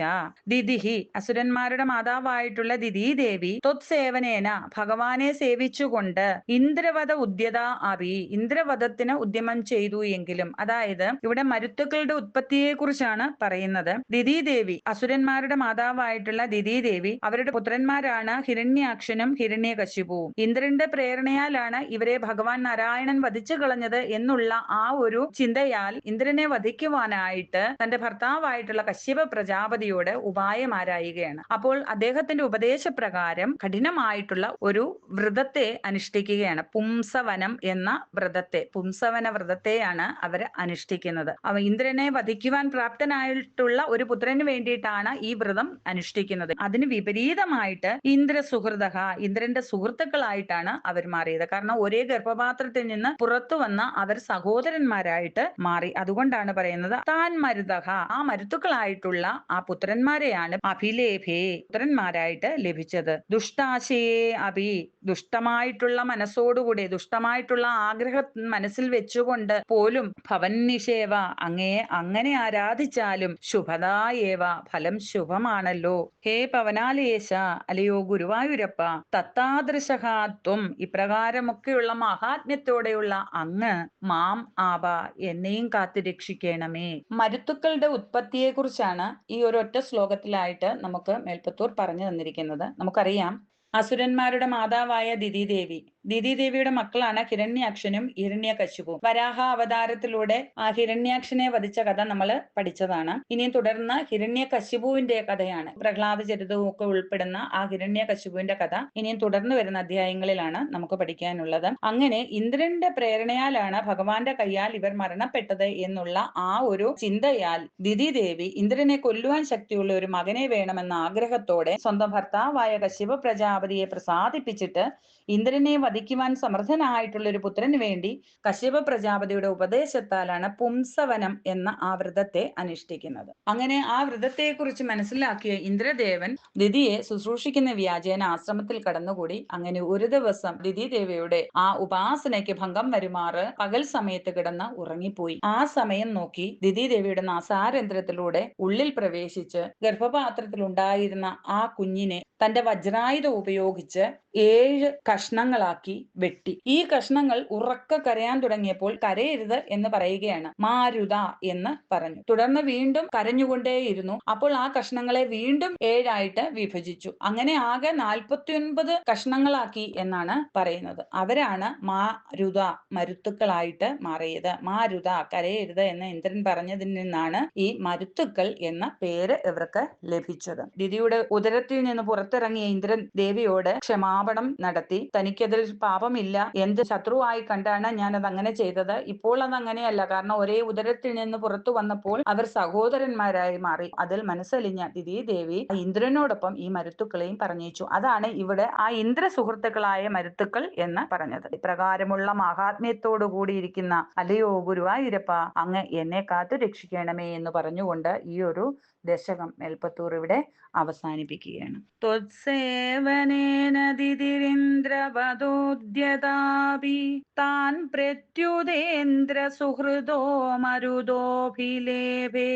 S1: ദിതിഹി, അസുരന്മാരുടെ മാതാവായിട്ടുള്ള ദിതീദേവി ത്വത്സേവനേന, ഭഗവാനെ സേവിച്ചുകൊണ്ട് ഇന്ദ്രവധ ഉദ്യത അപി, ഇന്ദ്രവധത്തിന് ഉദ്യമം ചെയ്തു എങ്കിലും, അതായത് ഇവിടെ മരുത്തുക്കളുടെ ഉത്പത്തിയെ കുറിച്ചാണ് പറയുന്നത്. ദിതീദേവി, അസുരന്മാരുടെ മാതാവായിട്ടുള്ള ദിതീദേവി, അവരുടെ പുത്രന്മാരാണ് ഹിരണ്യാക്ഷനും ഹിരണ്യകശിപുവും. ഇന്ദ്രന്റെ പ്രേരണയാലാണ് ഇവരെ ഭഗവാൻ നാരായണൻ വധിച്ചു കളഞ്ഞത് എന്നുള്ള ആ ഒരു ചിന്തയാൽ ഇന്ദ്രനെ വധിക്കുവാനായിട്ട് തന്റെ ഭർത്താവായിട്ടുള്ള കശ്യപ പ്രജാപതിയോട് ഉപായം ആരായുകയാണ്. അപ്പോൾ അദ്ദേഹത്തിന്റെ ഉപദേശപ്രകാരം കഠിനമായിട്ടുള്ള ഒരു വ്രതത്തെ അനുഷ്ഠിക്കുകയാണ്. പുംസവനം എന്ന വ്രതത്തെ, പുംസവന വ്രതത്തെയാണ് അവർ അനുഷ്ഠിക്കുന്നത്. ഇന്ദ്രനെ വധിക്കുവാൻ പ്രാപ്തനായിട്ടുള്ള ഒരു പുത്രന് വേണ്ടിയിട്ടാണ് ഈ വ്രതം അനുഷ്ഠിക്കുന്നത്. അതിന് വിപരീതമായിട്ട് ഇന്ദ്രസുഹൃദ, ഇന്ദ്രന്റെ സുഹൃത്തുക്കളായിട്ടാണ് അവർ മാറിയത്. കാരണം ഒരേ ഗർഭപാത്രത്തിൽ നിന്ന് പുറത്തു വന്ന അവർ സഹോദരന്മാരായിട്ട് മാറി. അതുകൊണ്ടാണ് പറയുന്നത് താൻ മരുതഹ, ആ മരുത്തുക്കളായിട്ടുള്ള ആ പുത്രന്മാരെയാണ് അഭിലേഭേ, പുത്രന്മാരായിട്ട് ലഭിച്ചത്. ദുഷ്ടാശയെ അഭി, ദുഷ്ടമായിട്ടുള്ള മനസ്സോടുകൂടി, ദുഷ്ടമായിട്ടുള്ള ആഗ്രഹം മനസ്സിൽ വെച്ചുകൊണ്ട് പോലും ഭവന്നിഷേവ, അങ്ങയെ അങ്ങനെ ആരാധിച്ചാലും ശുഭദായേവ, ഫലം ശുഭമാണല്ലോ. ഹേ പവനാലയേശ, അലയോ ഗുരുവായൂരപ്പ, തത്താദൃശഃ ത്വം, ഇപ്രകാരമൊക്കെയുള്ള മഹാത്മ്യത്തോടെയുള്ള അങ്ങ് മാം ആപ, എന്നെയും കാത്തു രക്ഷിക്കണമേ. മരുത്തുക്കളുടെ ഉത്പത്തിയെ കുറിച്ചാണ് ഈ ഒരു ഒറ്റ ശ്ലോകത്തിലായിട്ട് നമുക്ക് മേൽപ്പത്തൂർ പറഞ്ഞു തന്നിരിക്കുന്നത്. നമുക്കറിയാം, അസുരന്മാരുടെ മാതാവായ ദിതിദേവി, ദിതിദേവിയുടെ മക്കളാണ് ഹിരണ്യാക്ഷനും ഹിരണ്യകശിപുവും. വരാഹ അവതാരത്തിലൂടെ ആ ഹിരണ്യാക്ഷനെ വധിച്ച കഥ നമ്മൾ പഠിച്ചതാണ്. ഇനിയും തുടർന്ന് ഹിരണ്യകശിപുവിന്റെ കഥയാണ്, പ്രഹ്ലാദ ചരിതവും ഒക്കെ ഉൾപ്പെടുന്ന ആ ഹിരണ്യകശിപുവിന്റെ കഥ ഇനിയും തുടർന്ന് വരുന്ന അധ്യായങ്ങളിലാണ് നമുക്ക് പഠിക്കാനുള്ളത്. അങ്ങനെ ഇന്ദ്രന്റെ പ്രേരണയാലാണ് ഭഗവാന്റെ കയ്യാൽ ഇവർ മരണപ്പെട്ടത് എന്നുള്ള ആ ഒരു ചിന്തയാൽ ദിതിദേവി ഇന്ദ്രനെ കൊല്ലുവാൻ ശക്തിയുള്ള ഒരു മകനെ വേണമെന്ന ആഗ്രഹത്തോടെ സ്വന്തം ഭർത്താവായ കശ്യപ പ്രജാപതിയെ പ്രസാദിപ്പിച്ചിട്ട് ഇന്ദ്രനെ വധിക്കുവാൻ സമർത്ഥനായിട്ടുള്ള ഒരു പുത്രന് വേണ്ടി കശ്യപ പ്രജാപതിയുടെ ഉപദേശത്താലാണ് പുംസവനം എന്ന ആ വ്രതത്തെ അനുഷ്ഠിക്കുന്നത്. അങ്ങനെ ആ വ്രതത്തെ കുറിച്ച് മനസ്സിലാക്കിയ ഇന്ദ്രദേവൻ ദിതിയെ ശുശ്രൂഷിക്കുന്ന വ്യാജേന ആശ്രമത്തിൽ കടന്നുകൂടി. അങ്ങനെ ഒരു ദിവസം ദിതിദേവിയുടെ ആ ഉപാസനയ്ക്ക് ഭംഗം വരുമാറ് പകൽ സമയത്ത് കിടന്ന് ഉറങ്ങിപ്പോയി. ആ സമയം നോക്കി ദിതിദേവിയുടെ നാസാരന്ധ്രത്തിലൂടെ ഉള്ളിൽ പ്രവേശിച്ച് ഗർഭപാത്രത്തിൽ ഉണ്ടായിരുന്ന ആ കുഞ്ഞിനെ തന്റെ വജ്രായുധം ഉപയോഗിച്ച് 7 കഷ്ണങ്ങളാക്കി വെട്ടി. ഈ കഷ്ണങ്ങൾ ഉറക്ക കരയാൻ തുടങ്ങിയപ്പോൾ കരയരുത് എന്ന് പറയുകയാണ്, മാരുത എന്ന് പറഞ്ഞു. തുടർന്ന് വീണ്ടും കരഞ്ഞുകൊണ്ടേയിരുന്നു. അപ്പോൾ ആ കഷ്ണങ്ങളെ വീണ്ടും 7 വിഭജിച്ചു. അങ്ങനെ ആകെ 49 കഷ്ണങ്ങളാക്കി എന്നാണ് പറയുന്നത്. അവരാണ് മാരുത, മരുത്തുക്കളായിട്ട് മാറിയത്. മാരുത, കരയരുത് എന്ന് ഇന്ദ്രൻ പറഞ്ഞതിൽ നിന്നാണ് ഈ മരുത്തുക്കൾ എന്ന പേര് ഇവർക്ക് ലഭിച്ചത്. ദിതിയുടെ ഉദരത്തിൽ നിന്ന് പുറത്തിറങ്ങിയ ഇന്ദ്രൻ ദേവിയോട് ക്ഷമാപണം നടത്തി. തനിക്കതിൽ പാപമില്ല, എന്ത് ശത്രുവായി കണ്ടാണ് ഞാൻ അത് അങ്ങനെ ചെയ്തത്. ഇപ്പോൾ അത് അങ്ങനെയല്ല, കാരണം ഒരേ ഉദരത്തിൽ നിന്ന് പുറത്തു വന്നപ്പോൾ അവർ സഹോദരന്മാരായി മാറി. അതിൽ മനസ്സലിഞ്ഞ ദിതിദേവി ഇന്ദ്രനോടൊപ്പം ഈ മരുത്തുക്കളെയും പറഞ്ഞയച്ചു. അതാണ് ഇവിടെ ആ ഇന്ദ്ര സുഹൃത്തുക്കളായ മരുത്തുക്കൾ എന്ന് പറഞ്ഞത്. ഇപ്രകാരമുള്ള മഹാത്മ്യത്തോടു കൂടിയിരിക്കുന്ന അലയോ ഗുരുവായൂരപ്പ, അങ്ങ് എന്നെ കാത്തു രക്ഷിക്കണമേ എന്ന് പറഞ്ഞുകൊണ്ട് ഈ ഒരു ദശകം മേൽപ്പത്തൂർ ഇവിടെ അവസാനിപ്പിക്കുകയാണ്. ത്വത്സേവനേന ദിതിരിന്ദ്രവദോദ്യതാപി താൻ പ്രത്യുതേന്ദ്ര സുഹൃദോ മരുദോഭിലേഭേ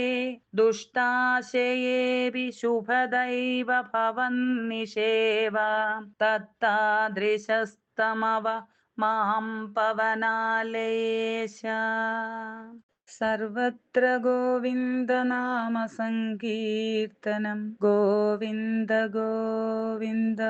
S1: ദുഷ്ടാശയേപി ശുഭദൈവ ഭവന്നിഷേവ തത്താദൃശസ്തമവ മാം പവനാലയേശ. സർവത്ര ഗോവിന്ദനാമ സങ്കീർത്തനം, ഗോവിന്ദ ഗോവിന്ദ.